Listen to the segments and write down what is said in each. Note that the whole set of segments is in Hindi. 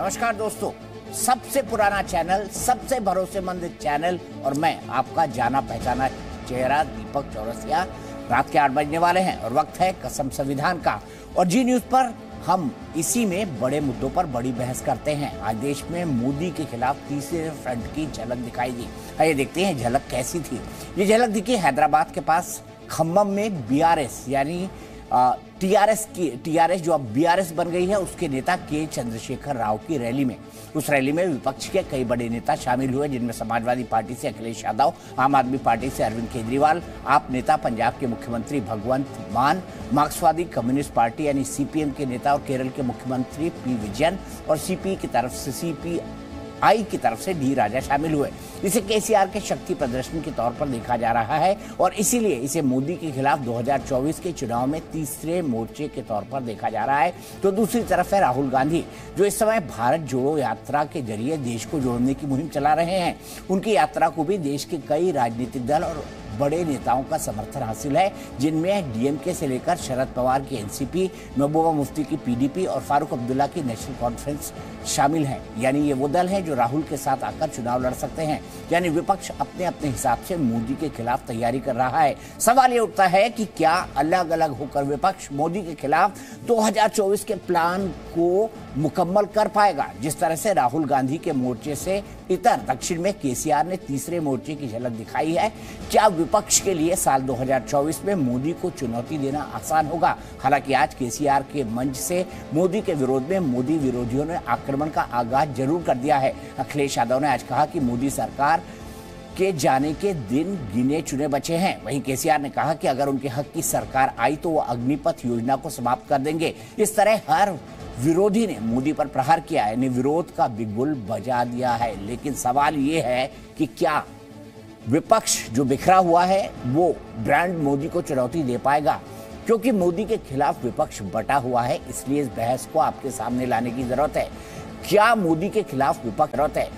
नमस्कार दोस्तों, सबसे पुराना चैनल, सबसे भरोसेमंद चैनल और मैं आपका जाना पहचाना चेहरा दीपक चौरसिया। रात के 8 बजने वाले हैं और वक्त है कसम संविधान का। और जी न्यूज पर हम इसी में बड़े मुद्दों पर बड़ी बहस करते हैं। आज देश में मोदी के खिलाफ तीसरे फ्रंट की झलक दिखाई दी। आइए देखते हैं झलक कैसी थी। ये झलक दिखी हैदराबाद के पास खम्मम में बीआरएस यानी टीआरएस जो अब बीआरएस बन गई है, उसके नेता के चंद्रशेखर राव की रैली में। उस रैली में विपक्ष के कई बड़े नेता शामिल हुए, जिनमें समाजवादी पार्टी से अखिलेश यादव, आम आदमी पार्टी से अरविंद केजरीवाल, आप नेता पंजाब के मुख्यमंत्री भगवंत मान, मार्क्सवादी कम्युनिस्ट पार्टी यानी सीपीएम के नेता और केरल के मुख्यमंत्री पी विजयन और सीपीआई की तरफ से डी राजा शामिल हुए। इसे केसीआर के शक्ति प्रदर्शन के तौर पर देखा जा रहा है और इसीलिए इसे मोदी के खिलाफ 2024 के चुनाव में तीसरे मोर्चे के तौर पर देखा जा रहा है। तो दूसरी तरफ है राहुल गांधी, जो इस समय भारत जोड़ो यात्रा के जरिए देश को जोड़ने की मुहिम चला रहे हैं। उनकी यात्रा को भी देश के कई राजनीतिक दल और बड़े नेताओं का समर्थन हासिल है, जिनमें डीएमके से लेकर शरद पवार की एनसीपी, महबूबा मुफ्ती की पीडीपी और फारूक अब्दुल्ला की नेशनल कॉन्फ्रेंस शामिल हैं। यानी ये वो दल हैं जो राहुल के साथ आकर चुनाव लड़ सकते हैं। यानी विपक्ष अपने अपने हिसाब से मोदी के खिलाफ तैयारी कर रहा है। सवाल ये उठता है कि क्या अलग अलग होकर विपक्ष मोदी के खिलाफ 2024 के प्लान को मुकम्मल कर पाएगा। जिस तरह से राहुल गांधी के मोर्चे से इतर दक्षिण में केसीआर ने तीसरे मोर्चे की झलक दिखाई है, क्या विपक्ष के लिए साल 2024 में मोदी को चुनौती देना आसान होगा? हालांकि आज केसीआर के मंच से मोदी के विरोध में मोदी विरोधियों ने आक्रमण का आगाज जरूर कर दिया है। अखिलेश यादव ने आज कहा कि मोदी सरकार के जाने के दिन गिने चुने बचे हैं। वहीं केसीआर ने कहा कि अगर उनके हक की सरकार आई तो वो अग्निपथ योजना को समाप्त कर देंगे। इस तरह हर विरोधी ने मोदी पर प्रहार किया, यानी विरोध का बिगुल बजा दिया है। लेकिन सवाल ये है कि क्या विपक्ष जो बिखरा हुआ है वो ब्रांड मोदी को चुनौती दे पाएगा? क्योंकि मोदी के खिलाफ विपक्ष बटा हुआ है, इसलिए इस बहस को आपके सामने लाने की जरूरत है। क्या मोदी के खिलाफ विपक्ष जरूरत है?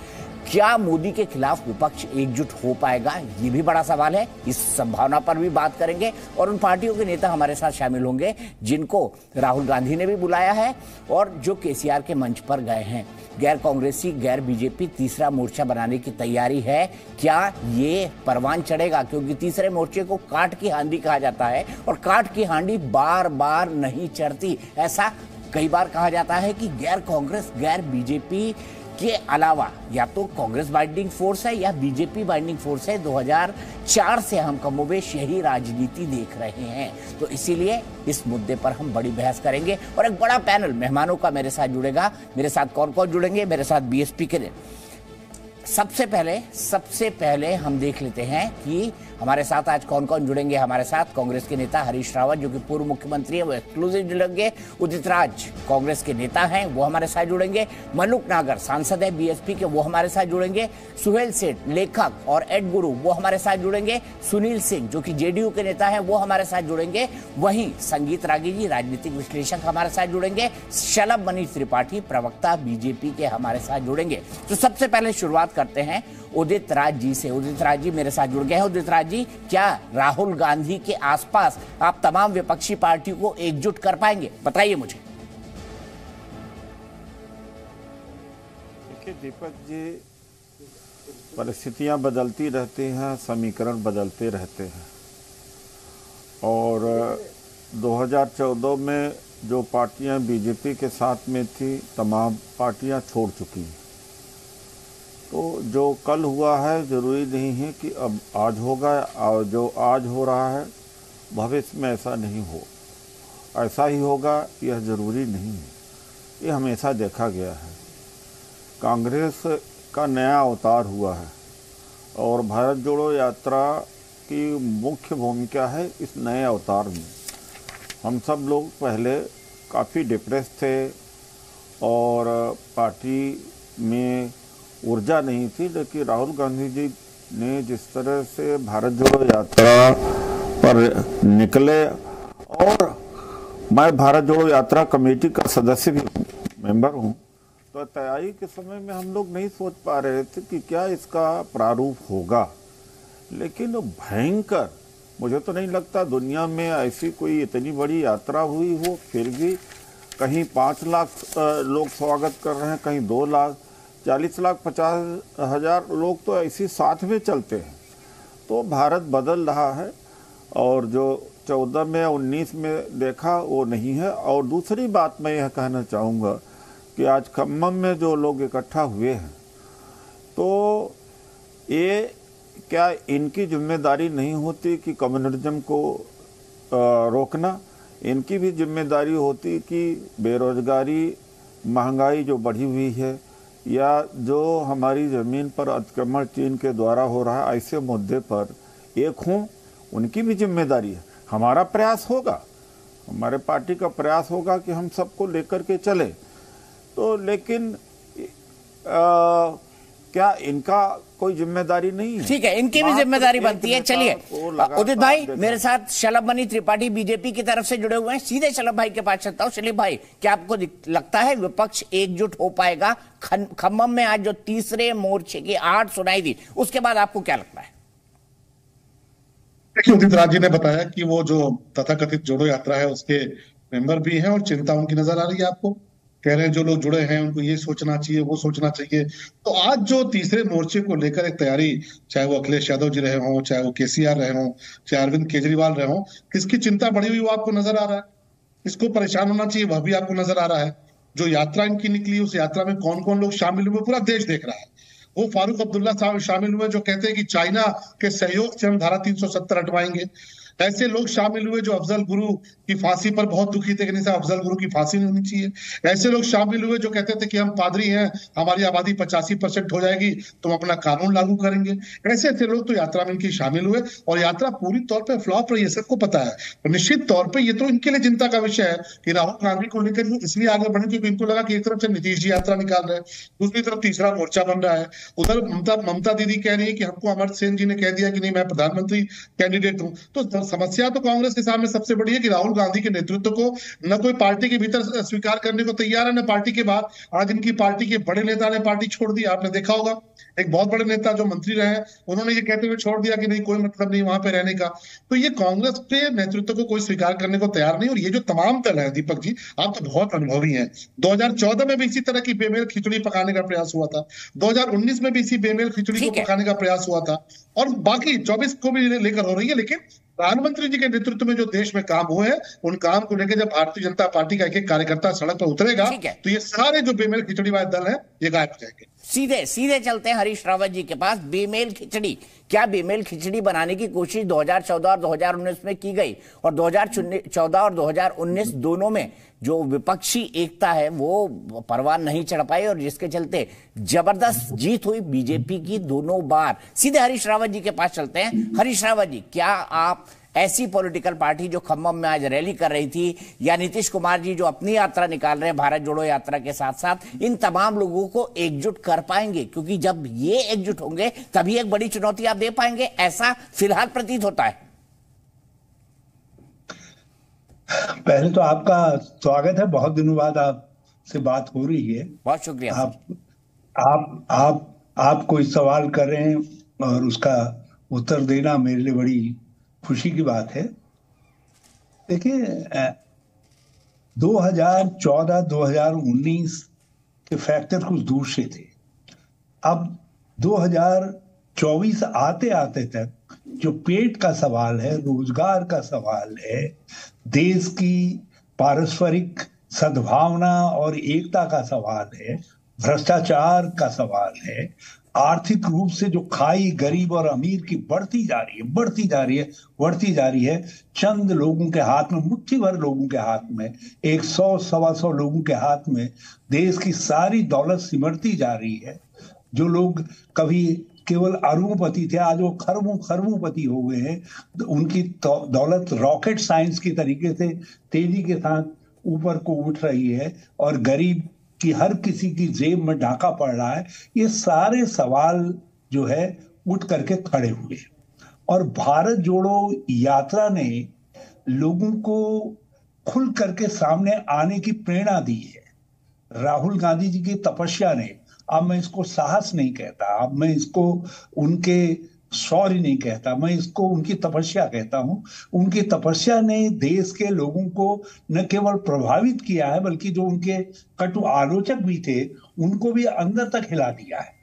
क्या मोदी के खिलाफ विपक्ष एकजुट हो पाएगा? ये भी बड़ा सवाल है। इस संभावना पर भी बात करेंगे और उन पार्टियों के नेता हमारे साथ शामिल होंगे जिनको राहुल गांधी ने भी बुलाया है और जो केसीआर के मंच पर गए हैं। गैर कांग्रेसी, गैर बीजेपी तीसरा मोर्चा बनाने की तैयारी है। क्या ये परवान चढ़ेगा? क्योंकि तीसरे मोर्चे को काट की हांडी कहा जाता है और काट की हांडी बार बार नहीं चढ़ती। ऐसा कई बार कहा जाता है कि गैर कांग्रेस, गैर बीजेपी के अलावा या तो कांग्रेस बाइंडिंग फोर्स है या बीजेपी बाइंडिंग फोर्स है। 2004 से हम कमोबेश यही राजनीति देख रहे हैं। तो इसीलिए इस मुद्दे पर हम बड़ी बहस करेंगे और एक बड़ा पैनल मेहमानों का मेरे साथ जुड़ेगा। मेरे साथ कौन कौन जुड़ेंगे? मेरे साथ बीएसपी के सबसे पहले हम देख लेते हैं कि हमारे साथ आज कौन कौन जुड़ेंगे। हमारे साथ कांग्रेस के नेता हरीश रावत, जो कि पूर्व मुख्यमंत्री है, वो एक्सक्लूसिव जुड़ेंगे। उदित राज कांग्रेस के नेता हैं, वो हमारे साथ जुड़ेंगे। मल्लुक नागर सांसद है बीएसपी के, वो हमारे साथ जुड़ेंगे। सुहेल सेठ लेखक और एड गुरु, वो हमारे साथ जुड़ेंगे। सुनील सिंह, जो कि जेडीयू के नेता हैं, वो हमारे साथ जुड़ेंगे। वहीं संगीत रागी जी राजनीतिक विश्लेषक हमारे साथ जुड़ेंगे। शलभ मनीष त्रिपाठी प्रवक्ता बीजेपी के हमारे साथ जुड़ेंगे। तो सबसे पहले शुरुआत करते हैं उदित राज जी से। उदित राज जी मेरे साथ जुड़ गए हैं। उदित राज जी, क्या राहुल गांधी के आसपास आप तमाम विपक्षी पार्टियों को एकजुट कर पाएंगे? बताइए मुझे। देखिए दीपक जी, परिस्थितियां बदलती रहती हैं, समीकरण बदलते रहते हैं और 2014 में जो पार्टियां बीजेपी के साथ में थी, तमाम पार्टियां छोड़ चुकी हैं। तो जो कल हुआ है ज़रूरी नहीं है कि अब आज होगा, और जो आज हो रहा है भविष्य में ऐसा नहीं हो, ऐसा ही होगा यह ज़रूरी नहीं है। ये हमेशा देखा गया है। कांग्रेस का नया अवतार हुआ है और भारत जोड़ो यात्रा की मुख्य भूमिका है इस नए अवतार में। हम सब लोग पहले काफ़ी डिप्रेस थे और पार्टी में ऊर्जा नहीं थी, लेकिन राहुल गांधी जी ने जिस तरह से भारत जोड़ो यात्रा पर निकले, और मैं भारत जोड़ो यात्रा कमेटी का सदस्य भी मेंबर हूँ, तो तैयारी के समय में हम लोग नहीं सोच पा रहे थे कि क्या इसका प्रारूप होगा। लेकिन भयंकर, मुझे तो नहीं लगता दुनिया में ऐसी कोई इतनी बड़ी यात्रा हुई हो, फिर भी कहीं 5 लाख लोग स्वागत कर रहे हैं, कहीं 2 लाख, 40 लाख 50 हजार लोग तो ऐसे साथ में चलते हैं। तो भारत बदल रहा है और जो 14 में 19 में देखा वो नहीं है। और दूसरी बात मैं यह कहना चाहूँगा कि आज खम्मम में जो लोग इकट्ठा हुए हैं, तो ये क्या इनकी जिम्मेदारी नहीं होती कि कम्युनिज्म को रोकना? इनकी भी जिम्मेदारी होती कि बेरोजगारी, महंगाई जो बढ़ी हुई है, या जो हमारी ज़मीन पर अतिक्रमण चीन के द्वारा हो रहा है, ऐसे मुद्दे पर एक हों। उनकी भी जिम्मेदारी है। हमारा प्रयास होगा, हमारे पार्टी का प्रयास होगा कि हम सबको लेकर के चले। तो लेकिन क्या इनका कोई जिम्मेदारी नहीं है? ठीक है, इनकी भी जिम्मेदारी बनती है। चलिए उदित भाई, मेरे साथ शलभ मणि त्रिपाठी बीजेपी की तरफ से जुड़े हुए हैं। सीधे शलभ भाई के पास चलता हूं। शलभ भाई, क्या आपको लगता है विपक्ष एकजुट हो पाएगा? खम्मम में आज जो तीसरे मोर्चे की आहट सुनाई दी, उसके बाद आपको क्या लगता है? देखिए, उदित राज जी ने बताया कि वो जो तथाकथित जोड़ो यात्रा है उसके मेंबर भी हैं और चिंता उनकी नजर आ रही है। आपको कह रहे हैं जो लोग जुड़े हैं उनको ये सोचना चाहिए, वो सोचना चाहिए। तो आज जो तीसरे मोर्चे को लेकर एक तैयारी, चाहे वो अखिलेश यादव जी रहे हों, चाहे वो केसीआर रहे हों, चाहे अरविंद केजरीवाल रहे हों, किसकी चिंता बढ़ी हुई वो आपको नजर आ रहा है? किसको परेशान होना चाहिए वह भी आपको नजर आ रहा है। जो यात्रा इनकी निकली, उस यात्रा में कौन कौन लोग शामिल हुए पूरा देश देख रहा है। वो फारूक अब्दुल्ला साहब शामिल हुए जो कहते हैं कि चाइना के सहयोग से हम धारा 370 हटवाएंगे। ऐसे लोग शामिल हुए जो अफजल गुरु की फांसी पर बहुत दुखी थे कि नहीं साहब, अफजल गुरु की फांसी नहीं होनी चाहिए। ऐसे लोग शामिल हुए जो कहते थे कि हम पादरी हैं, हमारी आबादी 85% हो जाएगी तो हम अपना कानून लागू करेंगे। ऐसे ऐसे लोग तो यात्रा में इनकी शामिल हुए और यात्रा पूरी तौर पर फ्लॉप रही है, सबको पता है। तो निश्चित तौर पर ये तो इनके लिए चिंता का विषय है कि राहुल गांधी को लेकर इसलिए आगे बढ़े क्योंकि इनको लगा कि एक तरफ से नीतीश जी यात्रा निकाल रहे हैं, दूसरी तरफ तीसरा मोर्चा बन रहा है। उधर ममता दीदी कह रही है कि हमको अमर सेन जी ने कह दिया कि नहीं मैं प्रधानमंत्री कैंडिडेट हूं। तो समस्या तो कांग्रेस के सामने सबसे बड़ी है कि राहुल गांधी के नेतृत्व को न कोई पार्टी के भीतर स्वीकार करने को तैयार है, न पार्टी के बाहर। आज इनकी पार्टी के बड़े नेता ने पार्टी छोड़ दी, आपने देखा होगा। एक बहुत बड़े नेता जो मंत्री रहे हैं उन्होंने ये कहते हुए छोड़ दिया कि नहीं कोई मतलब नहीं वहां पे रहने का। तो ये कांग्रेस के नेतृत्व को कोई स्वीकार करने को तैयार नहीं। और ये जो तमाम दल है, दीपक जी आप तो बहुत अनुभवी हैं, 2014 में भी इसी तरह की बेमेल खिचड़ी पकाने का प्रयास हुआ था, 2019 में भी इसी बेमेल खिचड़ी को पकाने का प्रयास हुआ था, और बाकी 24 को भी लेकर हो रही है। लेकिन प्रधानमंत्री जी के नेतृत्व में जो देश में काम हुए हैं उन काम को लेकर जब भारतीय जनता पार्टी का एक एक कार्यकर्ता सड़क पर उतरेगा तो ये सारे जो बेमेल खिचड़ी वाले दल हैं ये गायब हो जाएंगे। सीधे सीधे चलते हैं हरीश रावत जी के पास। बेमेल खिचड़ी, क्या बेमेल खिचड़ी बनाने की कोशिश 2014 और 2019 में की गई? और 2014 और 2019 दोनों में जो विपक्षी एकता है वो परवान नहीं चढ़ पाई और जिसके चलते जबरदस्त जीत हुई बीजेपी की दोनों बार। सीधे हरीश रावत जी के पास चलते हैं। हरीश रावत जी, क्या आप ऐसी पॉलिटिकल पार्टी जो खम्मम में आज रैली कर रही थी, या नीतीश कुमार जी जो अपनी यात्रा निकाल रहे हैं भारत जोड़ो यात्रा के साथ साथ, इन तमाम लोगों को एकजुट कर पाएंगे? क्योंकि जब ये एकजुट होंगे तभी एक बड़ी चुनौती आप दे पाएंगे, ऐसा फिलहाल प्रतीत होता है। पहले तो आपका स्वागत है, बहुत दिनों बाद आपसे बात हो रही है। बहुत शुक्रिया। आप कोई सवाल कर रहे हैं और उसका उत्तर देना मेरे लिए बड़ी खुशी की बात है। देखिए 2014-2019 के फैक्टर कुछ दूसरे थे। अब 2024 आते आते तक जो पेट का सवाल है, रोजगार का सवाल है, देश की पारस्परिक सद्भावना और एकता का सवाल है, भ्रष्टाचार का सवाल है, आर्थिक रूप से जो खाई गरीब और अमीर की बढ़ती जा रही है, चंद लोगों के हाथ में, मुट्ठी भर लोगों के हाथ में, 100-125 लोगों के हाथ में देश की सारी दौलत सिमटती जा रही है। जो लोग कभी केवल अरबोंपति थे आज वो खरबोंपति हो गए हैं। उनकी दौलत रॉकेट साइंस की तरीके से तेजी के साथ ऊपर को उठ रही है और गरीब कि हर किसी की जेब में डाका पड़ रहा है। ये सारे सवाल जो है उठ करके खड़े हुए और भारत जोड़ो यात्रा ने लोगों को खुल करके सामने आने की प्रेरणा दी है। राहुल गांधी जी की तपस्या ने, अब मैं इसको साहस नहीं कहता, अब मैं इसको उनके सॉरी नहीं कहता, मैं इसको उनकी तपस्या कहता हूं। उनकी तपस्या ने देश के लोगों को न केवल प्रभावित किया है, बल्कि जो उनके कटु आलोचक भी थे उनको भी अंदर तक हिला दिया है।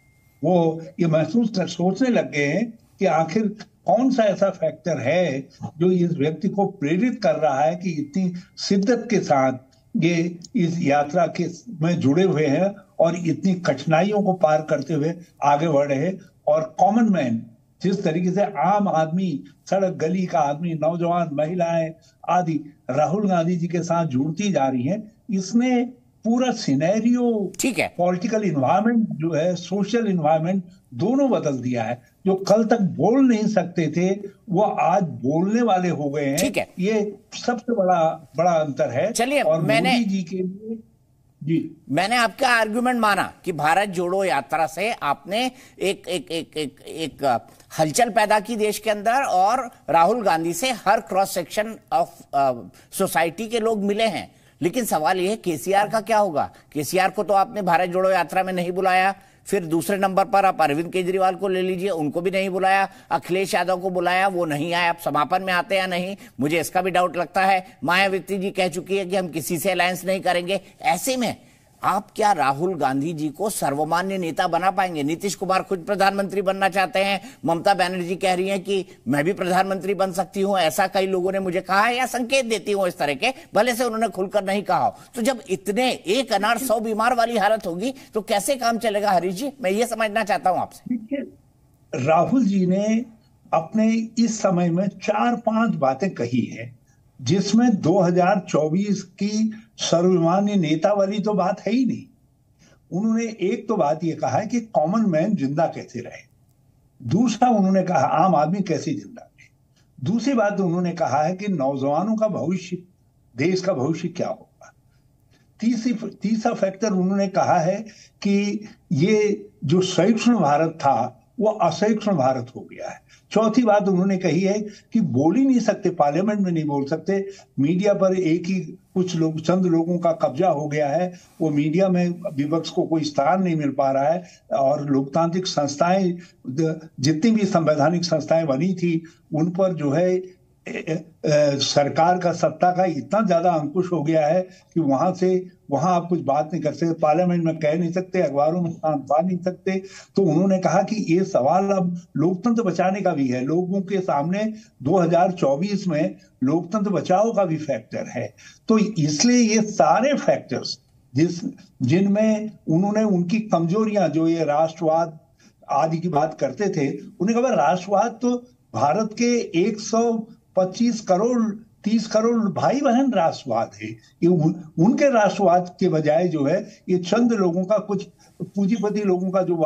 वो ये सोचने लग गए हैं कि आखिर कौन सा ऐसा फैक्टर है जो इस व्यक्ति को प्रेरित कर रहा है कि इतनी शिद्दत के साथ ये इस यात्रा के में जुड़े हुए हैं और इतनी कठिनाइयों को पार करते हुए आगे बढ़ रहे हैं। और कॉमन मैन, जिस तरीके से आम आदमी, सड़क गली का आदमी, नौजवान, महिलाएं आदि राहुल गांधी जी के साथ जुड़ती जा रही हैं, इसने पूरा सिनेरियो, ठीक है, पॉलिटिकल इन्वायरमेंट जो है, सोशल इन्वायरमेंट दोनों बदल दिया है। जो कल तक बोल नहीं सकते थे वो आज बोलने वाले हो गए हैं। ठीक है, ये सबसे बड़ा अंतर है। चलिए, और मैंने मोदी जी के लिए मैंने आपका आर्गुमेंट माना कि भारत जोड़ो यात्रा से आपने एक हलचल पैदा की देश के अंदर, और राहुल गांधी से हर क्रॉस सेक्शन ऑफ सोसाइटी के लोग मिले हैं। लेकिन सवाल यह है केसीआर का क्या होगा? केसीआर को तो आपने भारत जोड़ो यात्रा में नहीं बुलाया। फिर दूसरे नंबर पर आप अरविंद केजरीवाल को ले लीजिए, उनको भी नहीं बुलाया। अखिलेश यादव को बुलाया, वो नहीं आए। आप समापन में आते या नहीं, मुझे इसका भी डाउट लगता है। मायावती जी कह चुकी है कि हम किसी से अलायंस नहीं करेंगे। ऐसे में आप क्या राहुल गांधी जी को सर्वमान्य नेता बना पाएंगे? नीतीश कुमार खुद प्रधानमंत्री बनना चाहते हैं, ममता बनर्जी कह रही हैं कि मैं भी प्रधानमंत्री बन सकती हूं, ऐसा कई लोगों ने मुझे कहा है या संकेत देती हूं इस तरह के, भले से उन्होंने खुलकर नहीं कहा हो। तो जब इतने एक अनार 100 बीमार वाली हालत होगी तो कैसे काम चलेगा? हरीश जी, मैं ये समझना चाहता हूं आपसे। राहुल जी ने अपने इस समय में 4-5 बातें कही है, जिसमें 2024 की सर्वमान्य नेता वाली तो बात है ही नहीं। उन्होंने एक तो बात यह कहा है कि कॉमन मैन जिंदा कैसे रहे, दूसरा उन्होंने कहा आम आदमी कैसे जिंदा रहे, दूसरी बात उन्होंने कहा है कि नौजवानों का भविष्य, देश का भविष्य क्या होगा, तीसरा फैक्टर उन्होंने कहा है कि ये जो सहिष्णु भारत था वो असहिष्णु भारत हो गया है। चौथी बात उन्होंने कही है कि बोल ही नहीं सकते, पार्लियामेंट में नहीं बोल सकते, मीडिया पर एक ही कुछ लोग, चंद लोगों का कब्जा हो गया है, वो मीडिया में विपक्ष को कोई स्थान नहीं मिल पा रहा है। और लोकतांत्रिक संस्थाएं, जितनी भी संवैधानिक संस्थाएं बनी थी उन पर जो है सरकार का, सत्ता का इतना ज्यादा अंकुश हो गया है कि वहां आप कुछ बात नहीं कर सकते, पार्लियामेंट में कह नहीं सकते, अखबारों में पा नहीं सकते। तो उन्होंने कहा कि ये सवाल अब लोकतंत्र बचाने का भी है, लोगों के सामने 2024 में लोकतंत्र बचाओ का भी फैक्टर है। तो इसलिए ये सारे फैक्टर्स जिनमें उन्होंने उनकी कमजोरियां, जो ये राष्ट्रवाद आदि की बात करते थे, उन्हें कहा राष्ट्रवाद तो भारत के 125 करोड़ 30 करोड़ भाई बहन राष्ट्रवाद है, ये उनके राष्ट्रवाद के बजाय जो है ये चंद लोगों का, कुछ पूंजीपति लोगों का जो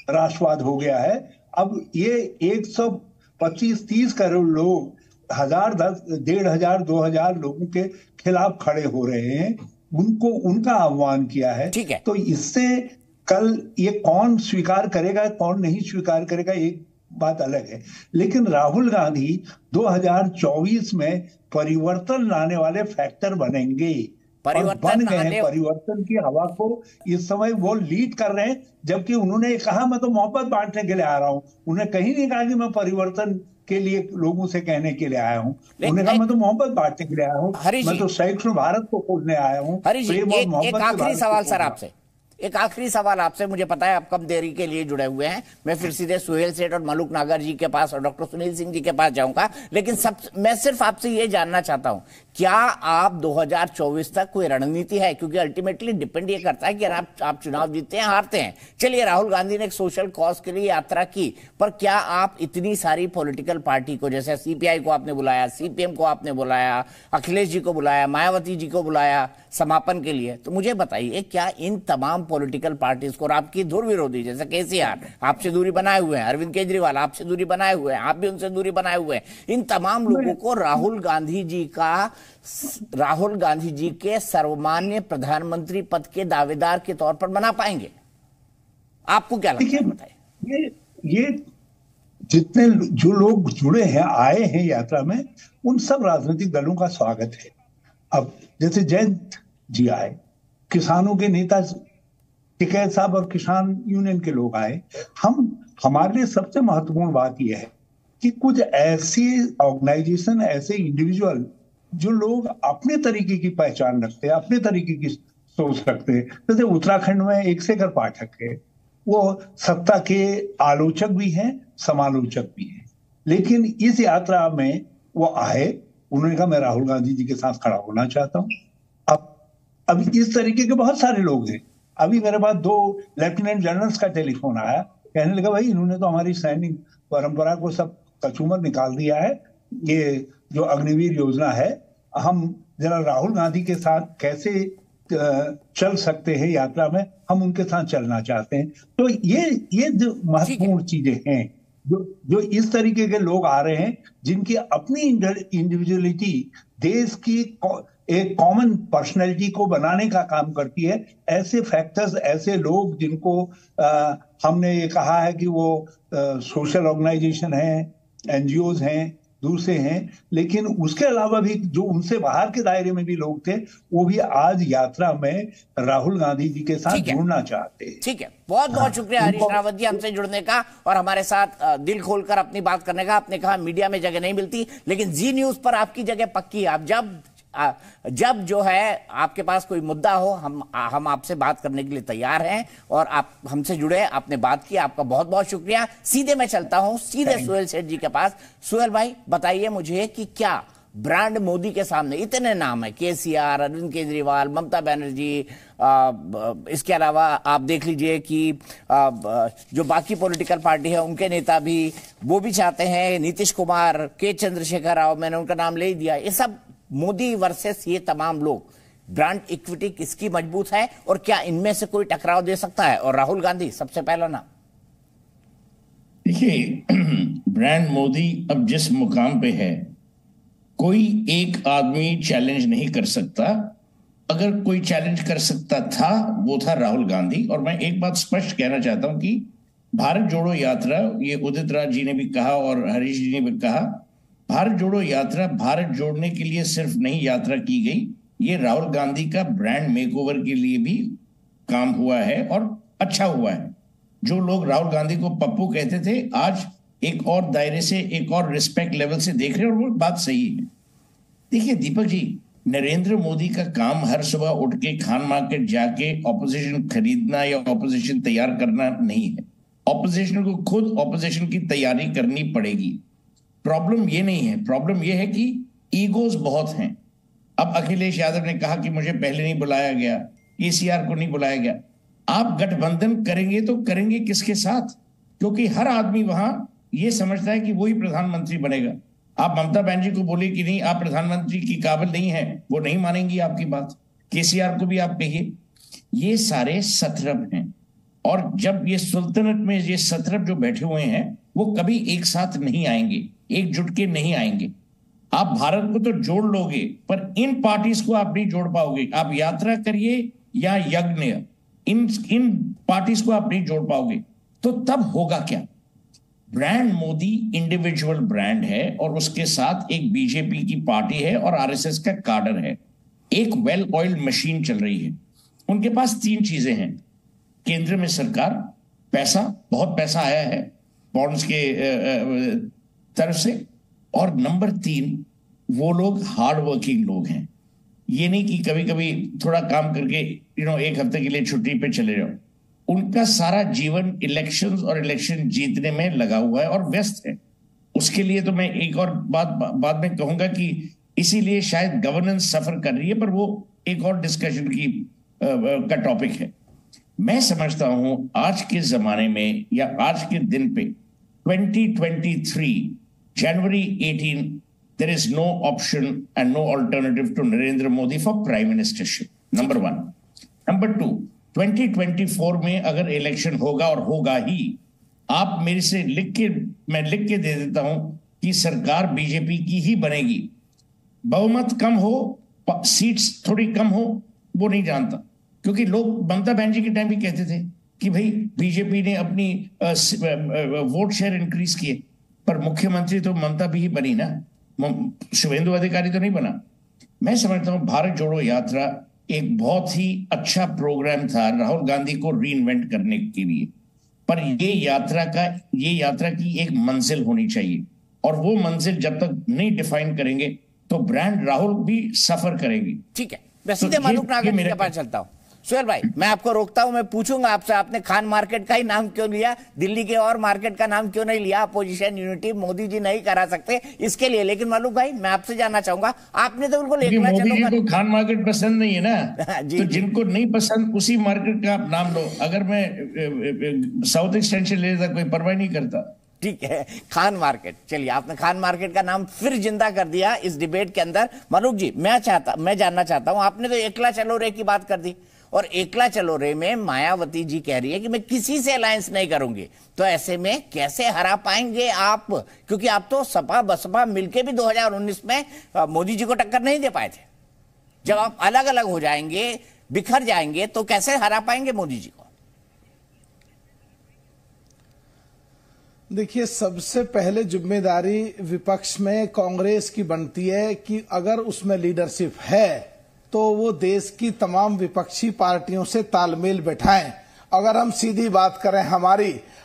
राष्ट्रवाद हो गया है। अब ये 125-30 करोड़ लोग 1000, 1500, 2000 लोगों के खिलाफ खड़े हो रहे हैं, उनको उनका आह्वान किया है। ठीक है, तो इससे कल ये कौन स्वीकार करेगा कौन नहीं स्वीकार करेगा एक बात अलग है, लेकिन राहुल गांधी 2024 में परिवर्तन लाने वाले फैक्टर बनेंगे, बन गए हैं। परिवर्तन की हवा को इस समय वो लीड कर रहे हैं, जबकि उन्होंने कहा मैं तो मोहब्बत बांटने के लिए आ रहा हूं। उन्होंने कहीं नहीं कहा कि मैं परिवर्तन के लिए लोगों से कहने के लिए आया हूं। उन्होंने कहा मैं तो मोहब्बत बांटने के लिए आया हूं, मैं तो सहिष्णु भारत को खोलने आया हूं। एक आखिरी सवाल सर आपसे, एक आखिरी सवाल आपसे। मुझे पता है आप कम देरी के लिए जुड़े हुए हैं, मैं फिर सीधे सुहेल सेठ और मलूक नागर जी के पास और डॉक्टर सुनील सिंह जी के पास जाऊंगा, लेकिन मैं सिर्फ आपसे ये जानना चाहता हूं, क्या आप 2024 तक कोई रणनीति है? क्योंकि अल्टीमेटली डिपेंड ये करता है कि आप चुनाव जीतते हैं हारते हैं। चलिए, राहुल गांधी ने एक सोशल कॉज के लिए यात्रा की, पर क्या आप इतनी सारी पॉलिटिकल पार्टी को, जैसे सीपीआई को आपने बुलाया, सीपीएम को आपने बुलाया, अखिलेश जी को बुलाया, मायावती जी को बुलाया समापन के लिए, तो मुझे बताइए क्या इन तमाम पॉलिटिकल पार्टीज को, और आपकी धुर विरोधी जैसे केसीआर आपसे दूरी बनाए हुए हैं, अरविंद केजरीवाल आपसे दूरी बनाए हुए हैं, आप भी उनसे दूरी बनाए हुए हैं, इन तमाम लोगों को राहुल गांधी जी के सर्वमान्य प्रधानमंत्री पद के दावेदार के तौर पर बना पाएंगे? आपको क्या लगता है, बताइए। ये जितने जो लोग जुड़े हैं, आए हैं यात्रा में, उन सब राजनीतिक दलों का स्वागत है। अब जैसे जयंत जी आए, किसानों के नेता टिकैत साहब और किसान यूनियन के लोग आए, हम हमारे लिए सबसे महत्वपूर्ण बात यह है कि कुछ ऐसे ऑर्गेनाइजेशन, ऐसे इंडिविजुअल जो लोग अपने तरीके की पहचान रखते हैं, अपने तरीके की सोच रखते हैं। जैसे उत्तराखंड में एक शेखर पाठक है, वो सत्ता के आलोचक भी हैं, समालोचक भी हैं। लेकिन इस यात्रा में वो आए, उन्होंने कहा मैं राहुल गांधी जी के साथ खड़ा होना चाहता हूं। अब इस तरीके के बहुत सारे लोग हैं। अभी मेरे पास 2 लेफ्टिनेंट जनरल्स का टेलीफोन आया, कहने लगा भाई इन्होंने तो हमारी सैनिक परंपरा को सब कचूमर निकाल दिया है। ये जो अग्निवीर योजना है, हम जरा राहुल गांधी के साथ कैसे चल सकते हैं यात्रा में, हम उनके साथ चलना चाहते हैं। तो ये जो महत्वपूर्ण चीजें हैं, जो इस तरीके के लोग आ रहे हैं जिनकी अपनी इंडिविजुअलिटी देश की एक कॉमन पर्सनैलिटी को बनाने का काम करती है। ऐसे फैक्टर्स, ऐसे लोग जिनको हमने ये कहा है कि वो सोशल ऑर्गेनाइजेशन हैं, एनजीओज हैं, दूसरे हैं, लेकिन उसके अलावा भी जो उनसे बाहर के दायरे में भी लोग थे, वो भी आज यात्रा में राहुल गांधी जी के साथ जुड़ना चाहते हैं। ठीक है, बहुत बहुत शुक्रिया हरीश रावत जी हमसे जुड़ने का और हमारे साथ दिल खोलकर अपनी बात करने का। आपने कहा मीडिया में जगह नहीं मिलती, लेकिन जी न्यूज पर आपकी जगह पक्की है। आप जब जो है आपके पास कोई मुद्दा हो, हम आपसे बात करने के लिए तैयार हैं और आप हमसे जुड़े, आपने बात की, आपका बहुत बहुत शुक्रिया। सीधे मैं चलता हूं सीधे सुहेल सेठ जी के पास। सुहेल भाई बताइए मुझे कि क्या ब्रांड मोदी के सामने इतने नाम है, केसीआर, अरविंद केजरीवाल, ममता बनर्जी, इसके अलावा आप देख लीजिए कि जो बाकी पॉलिटिकल पार्टी है उनके नेता भी वो भी चाहते हैं, नीतीश कुमार, के चंद्रशेखर राव, मैंने उनका नाम ले ही दिया। ये सब मोदी वर्सेस ये तमाम लोग, ब्रांड इक्विटी किसकी मजबूत है और क्या इनमें से कोई टकराव दे सकता है? और राहुल गांधी सबसे पहला नाम। देखिए, ब्रांड मोदी अब जिस मुकाम पे है, कोई एक आदमी चैलेंज नहीं कर सकता। अगर कोई चैलेंज कर सकता था वो था राहुल गांधी। और मैं एक बात स्पष्ट कहना चाहता हूं कि भारत जोड़ो यात्रा, ये उदित राज जी ने भी कहा और हरीश जी ने भी कहा, भारत जोड़ो यात्रा भारत जोड़ने के लिए सिर्फ नहीं यात्रा की गई, ये राहुल गांधी का ब्रांड मेकओवर के लिए भी काम हुआ है और अच्छा हुआ है। जो लोग राहुल गांधी को पप्पू कहते थे, आज एक और दायरे से, एक और रिस्पेक्ट लेवल से देख रहे हैं और वो बात सही है। देखिए दीपक जी, नरेंद्र मोदी का काम हर सुबह उठ के खान मार्केट जाके ऑपोजिशन खरीदना या ऑपोजिशन तैयार करना नहीं है। ऑपोजिशन को खुद ऑपोजिशन की तैयारी करनी पड़ेगी। प्रॉब्लम ये नहीं है, प्रॉब्लम ये है कि ईगोज बहुत हैं। अब अखिलेश यादव ने कहा कि मुझे पहले नहीं बुलाया गया, केसीआर को नहीं बुलाया गया। आप गठबंधन करेंगे तो करेंगे किसके साथ? क्योंकि हर आदमी वहां ये समझता है कि वही प्रधानमंत्री बनेगा। आप ममता बनर्जी को बोले कि नहीं आप प्रधानमंत्री की काबिल नहीं है, वो नहीं मानेंगी आपकी बात। केसीआर को भी आप कहिए। ये सारे सत्रप हैं और जब ये सुल्तानत में ये सत्रप जो बैठे हुए हैं वो कभी एक साथ नहीं आएंगे, एकजुट के नहीं आएंगे। आप भारत को तो जोड़ लोगे पर इन पार्टीज को आप नहीं जोड़ पाओगे। आप यात्रा करिए या यज्ञ, इन पार्टीज को आप नहीं जोड़ पाओगे। तो तब होगा क्या? ब्रांड मोदी इंडिविजुअल ब्रांड है और उसके साथ एक बीजेपी की पार्टी है और आरएसएस का कार्डर है। एक वेल ऑयल्ड मशीन चल रही है। उनके पास 3 चीजें हैं। केंद्र में सरकार, पैसा, बहुत पैसा आया है बॉन्ड्स के तरफ से, और नंबर 3 वो लोग हार्ड वर्किंग लोग हैं। ये नहीं कि कभी कभी थोड़ा काम करके एक हफ्ते के लिए छुट्टी पे चले जाओ। उनका सारा जीवन इलेक्शंस और इलेक्शन जीतने में लगा हुआ है और व्यस्त है। उसके लिए तो मैं एक और बात बाद में कहूंगा कि इसीलिए शायद गवर्नेंस सफर कर रही है, पर वो एक और डिस्कशन की का टॉपिक है। मैं समझता हूं आज के जमाने में या आज के दिन पे 2023 January 18 there is no option and no alternative to Narendra Modi for prime ministership. Number 1. Number 2, 2024 में अगर इलेक्शन होगा और होगा ही, आप मेरे से मैं लिख के दे देता हूं कि सरकार बीजेपी की ही बनेगी। बहुमत कम हो, सीट्स थोड़ी कम हो, वो नहीं जानता। क्योंकि लोग ममता बनर्जी के टाइम भी कहते थे कि भाई बीजेपी ने अपनी वोट शेयर इंक्रीज किए, पर मुख्यमंत्री तो ममता भी ही बनी ना, शुभेंदु अधिकारी तो नहीं बना। मैं समझता हूं भारत जोड़ो यात्रा एक बहुत ही अच्छा प्रोग्राम था राहुल गांधी को रीइन्वेंट करने के लिए। पर ये यात्रा की एक मंजिल होनी चाहिए, और वो मंजिल जब तक नहीं डिफाइन करेंगे तो ब्रांड राहुल भी सफर करेगी। ठीक है, मैं सीधे मालूक नागर के पास चलता हूं। सुहेल भाई, मैं आपको रोकता हूं, मैं पूछूंगा आपसे, आपने खान मार्केट का ही नाम क्यों लिया, दिल्ली के और मार्केट का नाम क्यों नहीं लिया? अपोजिशन यूनिटी मोदी जी नहीं करा सकते इसके लिए, लेकिन मालूक भाई मैं आपसे जानना चाहूंगा, आपने तो बिल्कुल मोदी जी को खान मार्केट पसंद नहीं है ना, जी, तो जिनको नहीं पसंद उसी मार्केट का आप नाम लो। अगर मैं साउथ एक्सटेंशन ले लेता कोई परवाह नहीं करता। ठीक है, खान मार्केट, चलिए आपने खान मार्केट का नाम फिर जिंदा कर दिया इस डिबेट के अंदर। मालूक जी, मैं जानना चाहता हूं, आपने तो एकला चलो रे की बात कर दी, और एकला चलो रे में मायावती जी कह रही है कि मैं किसी से अलायंस नहीं करूंगी, तो ऐसे में कैसे हरा पाएंगे आप? क्योंकि आप तो सपा बसपा मिलके भी 2019 में मोदी जी को टक्कर नहीं दे पाए थे। जब आप अलग अलग हो जाएंगे, बिखर जाएंगे, तो कैसे हरा पाएंगे मोदी जी को? देखिए, सबसे पहले जिम्मेदारी विपक्ष में कांग्रेस की बनती है कि अगर उसमें लीडरशिप है तो वो देश की तमाम विपक्षी पार्टियों से तालमेल बैठाएं। अगर हम सीधी बात करें,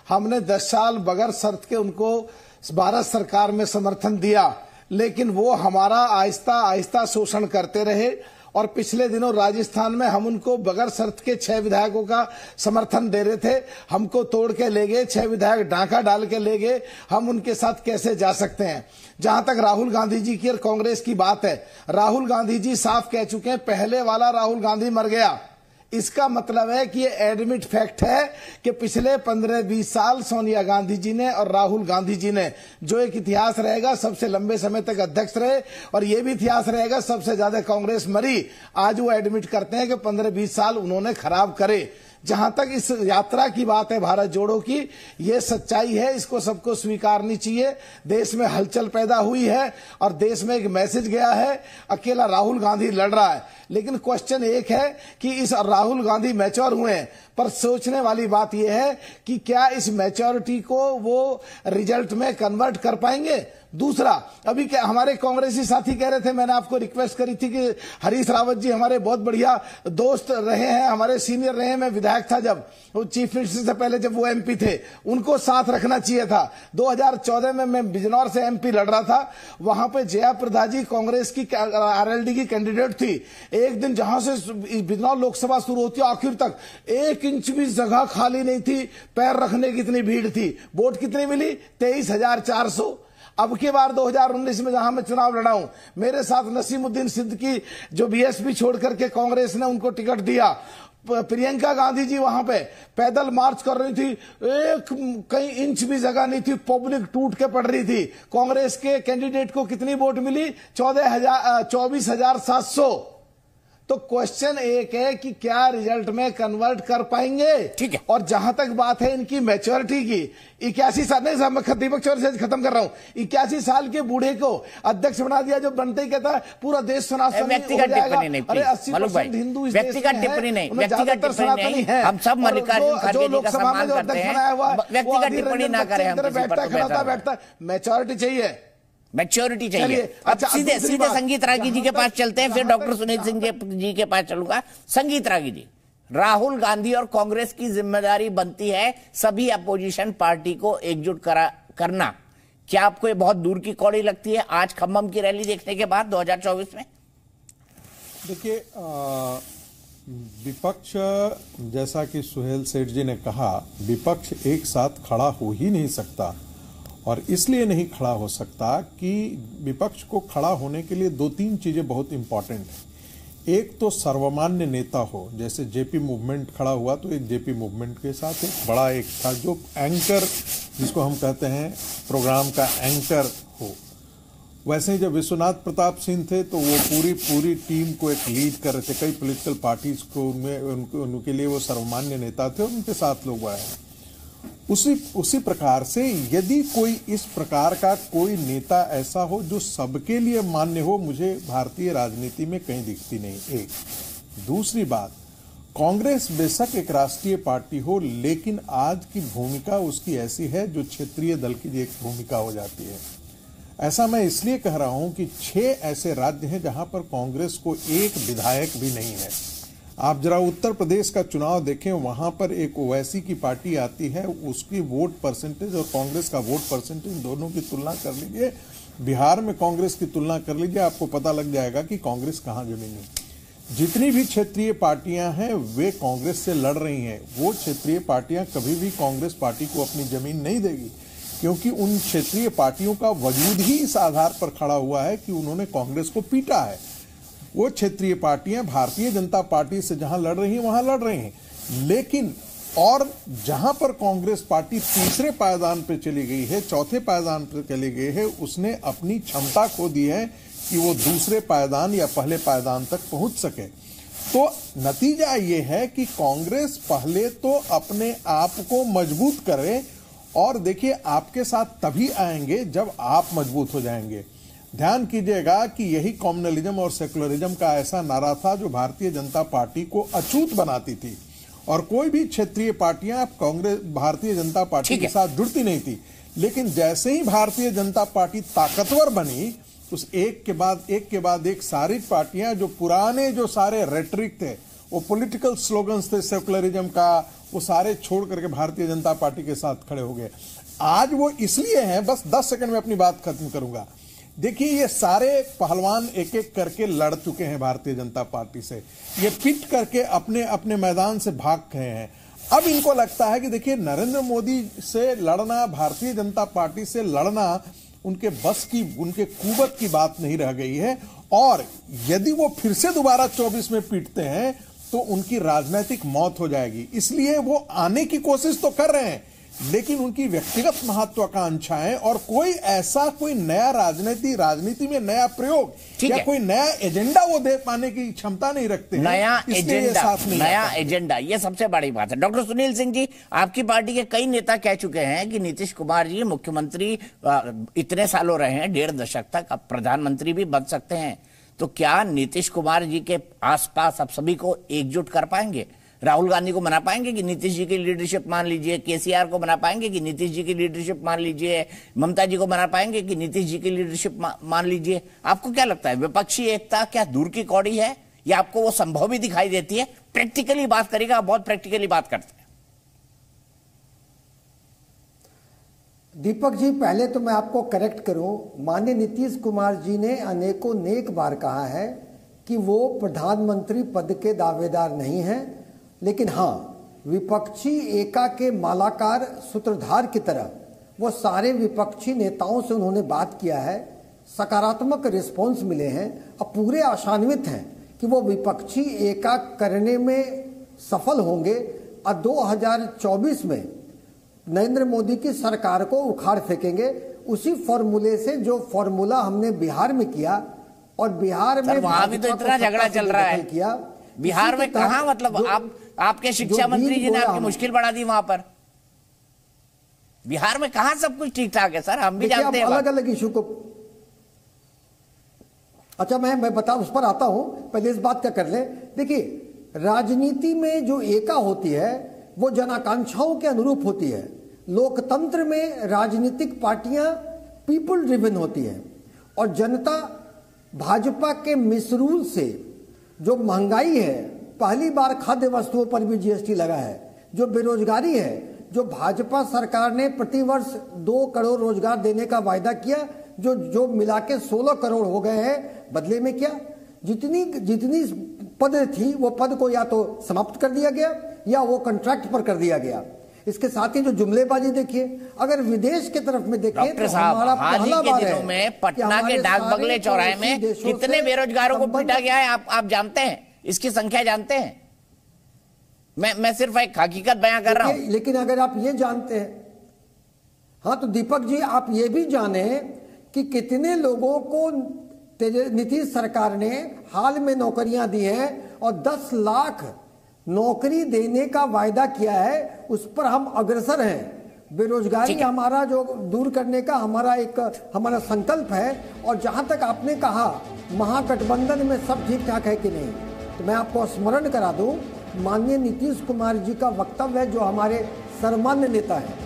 हमने 10 साल बगैर शर्त के उनको भारत सरकार में समर्थन दिया, लेकिन वो हमारा आहिस्ता आहिस्ता शोषण करते रहे, और पिछले दिनों राजस्थान में हम उनको बगैर शर्त के 6 विधायकों का समर्थन दे रहे थे, हमको तोड़ के ले गए, 6 विधायक डांका डाल के ले गए, हम उनके साथ कैसे जा सकते हैं? जहां तक राहुल गांधी जी की और कांग्रेस की बात है, राहुल गांधी जी साफ कह चुके हैं, पहले वाला राहुल गांधी मर गया। इसका मतलब है कि ये एडमिट फैक्ट है कि पिछले 15-20 साल सोनिया गांधी जी ने और राहुल गांधी जी ने, जो एक इतिहास रहेगा, सबसे लंबे समय तक अध्यक्ष रहे, और ये भी इतिहास रहेगा सबसे ज्यादा कांग्रेस मरी। आज वो एडमिट करते हैं कि 15-20 साल उन्होंने खराब करे। जहां तक इस यात्रा की बात है भारत जोड़ो की, ये सच्चाई है, इसको सबको स्वीकारनी चाहिए। देश में हलचल पैदा हुई है और देश में एक मैसेज गया है, अकेला राहुल गांधी लड़ रहा है, लेकिन क्वेश्चन एक है कि इस राहुल गांधी मैच्योर हुए हैं, पर सोचने वाली बात यह है कि क्या इस मैच्योरिटी को वो रिजल्ट में कन्वर्ट कर पाएंगे? दूसरा, अभी क्या हमारे कांग्रेसी साथी कह रहे थे, मैंने आपको रिक्वेस्ट करी थी कि हरीश रावत जी हमारे बहुत बढ़िया दोस्त रहे हैं, हमारे सीनियर रहे हैं, मैं विधायक था जब, वो चीफ मिनिस्टर से पहले जब वो एमपी थे, उनको साथ रखना चाहिए था। 2014 में मैं बिजनौर से एमपी लड़ रहा था, वहां पे जया प्रदा जी कांग्रेस की आरएलडी की कैंडिडेट थी। एक दिन जहां से बिजनौर लोकसभा शुरू होती है आखिर तक 1 इंच भी जगह खाली नहीं थी, पैर रखने की इतनी भीड़ थी। वोट कितनी मिली? 23,400। अब की बार 2019 में जहां मैं चुनाव लड़ा हूं, मेरे साथ नसीमुद्दीन सिद्दीकी जो बीएसपी छोड़ करके कांग्रेस ने उनको टिकट दिया, प्रियंका गांधी जी वहां पे पैदल मार्च कर रही थी, कई इंच भी जगह नहीं थी, पब्लिक टूट के पड़ रही थी। कांग्रेस के कैंडिडेट को कितनी वोट मिली? 24,700। तो क्वेश्चन एक है कि क्या रिजल्ट में कन्वर्ट कर पाएंगे? ठीक है। और जहां तक बात है इनकी मैच्योरिटी की, 81 साल, नहीं साहब मैं दीपक चौधरी से खत्म कर रहा हूं, 81 साल के बूढ़े को अध्यक्ष बना दिया, जो बनते ही कहता है पूरा देश सनातनी हो जाएगा। अरे 80% हिंदू इस देश में है, ज्यादातर सनातनी है। हम सब मल्लिकार्जुन खड़गे जी का सम्मान जो करते अध्यक्ष हैं, बनाया हुआ है, व्यक्तिगत टिप्पणी ना करें हम किसी पर, तो बैठता। मैच्योरिटी चाहिए, मैच्योरिटी चाहिए। अब सीधे संगीत रागी जी के पास चलते हैं, फिर डॉक्टर सुनील सिंह जी के पास चलूंगा। संगीत रागी जी, राहुल गांधी और कांग्रेस की जिम्मेदारी बनती है सभी अपोजिशन पार्टी को एकजुट करना। क्या आपको ये बहुत दूर की कौड़ी लगती है आज खम्मम की रैली देखने के बाद 2024 में? देखिए, विपक्ष, जैसा कि सुहेल सेठ जी ने कहा, विपक्ष एक साथ खड़ा हो ही नहीं सकता, और इसलिए नहीं खड़ा हो सकता कि विपक्ष को खड़ा होने के लिए 2-3 चीजें बहुत इंपॉर्टेंट हैं। एक तो सर्वमान्य नेता हो, जैसे जेपी मूवमेंट खड़ा हुआ तो एक जेपी मूवमेंट के साथ एक बड़ा एक था जो एंकर, जिसको हम कहते हैं प्रोग्राम का एंकर हो। वैसे ही जब विश्वनाथ प्रताप सिंह थे तो वो पूरी टीम को एक लीड कर रहे थे, कई पॉलिटिकल पार्टीज को उनके लिए वो सर्वमान्य नेता थे और उनके साथ लोग आए। उसी प्रकार से यदि कोई इस प्रकार का कोई नेता ऐसा हो जो सबके लिए मान्य हो, मुझे भारतीय राजनीति में कहीं दिखती नहीं। एक दूसरी बात, कांग्रेस बेशक एक राष्ट्रीय पार्टी हो, लेकिन आज की भूमिका उसकी ऐसी है जो क्षेत्रीय दल की एक भूमिका हो जाती है। ऐसा मैं इसलिए कह रहा हूं कि 6 ऐसे राज्य हैं जहां पर कांग्रेस को एक विधायक भी नहीं है। आप जरा उत्तर प्रदेश का चुनाव देखें, वहां पर एक ओवैसी की पार्टी आती है, उसकी वोट परसेंटेज और कांग्रेस का वोट परसेंटेज दोनों की तुलना कर लीजिए, बिहार में कांग्रेस की तुलना कर लीजिए, आपको पता लग जाएगा कि कांग्रेस कहां जुड़ेंगी। जितनी भी क्षेत्रीय पार्टियां हैं वे कांग्रेस से लड़ रही हैं। वो क्षेत्रीय पार्टियां कभी भी कांग्रेस पार्टी को अपनी जमीन नहीं देगी, क्योंकि उन क्षेत्रीय पार्टियों का वजूद ही इस आधार पर खड़ा हुआ है कि उन्होंने कांग्रेस को पीटा है। वो क्षेत्रीय पार्टियां भारतीय जनता पार्टी से जहां लड़ रही हैं वहां लड़ रही हैं, लेकिन और जहां पर कांग्रेस पार्टी तीसरे पायदान पर चली गई है, चौथे पायदान पर चली गई है, उसने अपनी क्षमता खो दी है कि वो दूसरे पायदान या पहले पायदान तक पहुंच सके। तो नतीजा ये है कि कांग्रेस पहले तो अपने आप को मजबूत करे, और देखिए आपके साथ तभी आएंगे जब आप मजबूत हो जाएंगे। ध्यान कीजिएगा कि यही कम्युनलिज्म और सेकुलरिज्म का ऐसा नारा था जो भारतीय जनता पार्टी को अछूत बनाती थी, और कोई भी क्षेत्रीय पार्टियां कांग्रेस भारतीय जनता पार्टी के साथ जुड़ती नहीं थी। लेकिन जैसे ही भारतीय जनता पार्टी ताकतवर बनी, उस एक के बाद एक सारी पार्टियां जो पुराने जो सारे रेटरिक थे, वो पॉलिटिकल स्लोगन्स थे सेकुलरिज्म का, वो सारे छोड़ करके भारतीय जनता पार्टी के साथ खड़े हो गए। आज वो इसलिए हैं, बस 10 सेकंड में अपनी बात खत्म करूंगा। देखिए ये सारे पहलवान एक एक करके लड़ चुके हैं भारतीय जनता पार्टी से, ये पिट करके अपने अपने मैदान से भाग गए हैं। अब इनको लगता है कि देखिए नरेंद्र मोदी से लड़ना, भारतीय जनता पार्टी से लड़ना उनके बस की, उनके कुवत की बात नहीं रह गई है, और यदि वो फिर से दोबारा 24 में पीटते हैं तो उनकी राजनीतिक मौत हो जाएगी। इसलिए वो आने की कोशिश तो कर रहे हैं, लेकिन उनकी व्यक्तिगत महत्वाकांक्षाएं और कोई नया राजनीति में नया प्रयोग या कोई नया एजेंडा वो दे पाने की क्षमता नहीं रखते हैं। नया एजेंडा ये सबसे बड़ी बात है। डॉक्टर सुनील सिंह जी, आपकी पार्टी के कई नेता कह चुके हैं कि नीतीश कुमार जी मुख्यमंत्री इतने सालों रहे हैं, 1.5 दशक तक, अब प्रधानमंत्री भी बन सकते हैं। तो क्या नीतीश कुमार जी के आसपास आप सभी को एकजुट कर पाएंगे? राहुल गांधी को मना पाएंगे कि नीतीश जी की लीडरशिप मान लीजिए, केसीआर को मना पाएंगे कि नीतीश जी की लीडरशिप मान लीजिए, ममता जी को मना पाएंगे कि नीतीश जी की लीडरशिप मान लीजिए? आपको क्या लगता है, विपक्षी एकता क्या दूर की कौड़ी है, या आपको वो संभव भी दिखाई देती है? प्रैक्टिकली बात करेगा, आप बहुत प्रैक्टिकली बात करते हैं। दीपक जी, पहले तो मैं आपको करेक्ट करूं, माननीय नीतीश कुमार जी ने अनेकों नेक बार कहा है कि वो प्रधानमंत्री पद के दावेदार नहीं हैं, लेकिन हाँ, विपक्षी एका के मालाकार सूत्रधार की तरह वो सारे विपक्षी नेताओं से उन्होंने बात किया है, सकारात्मक रिस्पॉन्स मिले हैं। अब पूरे आशान्वित हैं कि वो विपक्षी एका करने में सफल होंगे और 2024 में नरेंद्र मोदी की सरकार को उखाड़ फेंकेंगे, उसी फॉर्मूले से जो फॉर्मूला हमने बिहार में किया, और बिहार में वहां भी तो इतना झगड़ा चल रहा है किया। बिहार में कहां, मतलब आपके शिक्षा मंत्री जी ने आपकी मुश्किल बढ़ा दी वहां पर। बिहार में कहां सब कुछ ठीक ठाक है सर, हम भी जानते हैं। अलग अलग इशू को, अच्छा मैं बता उस पर आता हूं, पहले इस बात का कर ले। देखिए, राजनीति में जो एका होती है वो जनाकांक्षाओं के अनुरूप होती है। लोकतंत्र में राजनीतिक पार्टियां पीपल ड्रिवन होती हैं, और जनता भाजपा के मिसरूल से जो महंगाई है, पहली बार खाद्य वस्तुओं पर भी जीएसटी लगा है, जो बेरोजगारी है, जो भाजपा सरकार ने प्रतिवर्ष 2 करोड़ रोजगार देने का वायदा किया, जो मिला के 16 करोड़ हो गए हैं, बदले में क्या, जितनी पद थी वो पद को या तो समाप्त कर दिया गया या वो कॉन्ट्रैक्ट पर कर दिया गया। इसके साथ ही जो जुमलेबाजी देखिए, अगर विदेश की तरफ में देखें तो हमारा पहला बार है में पटना के डाक बंगले चौराहे में कितने बेरोजगारों को पीटा गया है, आप जानते हैं? इसकी संख्या जानते हैं? मैं सिर्फ एक हकीकत बयां कर रहा हूं। लेकिन अगर आप ये जानते हैं, हाँ, तो दीपक जी आप ये भी जाने कि कितने लोगों को नीतीश सरकार ने हाल में नौकरियां दी हैं, और 10 लाख नौकरी देने का वायदा किया है, उस पर हम अग्रसर हैं। बेरोजगारी हमारा जो दूर करने का हमारा संकल्प है। और जहां तक आपने कहा महागठबंधन में सब ठीक ठाक है कि नहीं, तो मैं आपको स्मरण करा दूं, माननीय नीतीश कुमार जी का वक्तव्य है, जो हमारे सर्वमान्य नेता हैं,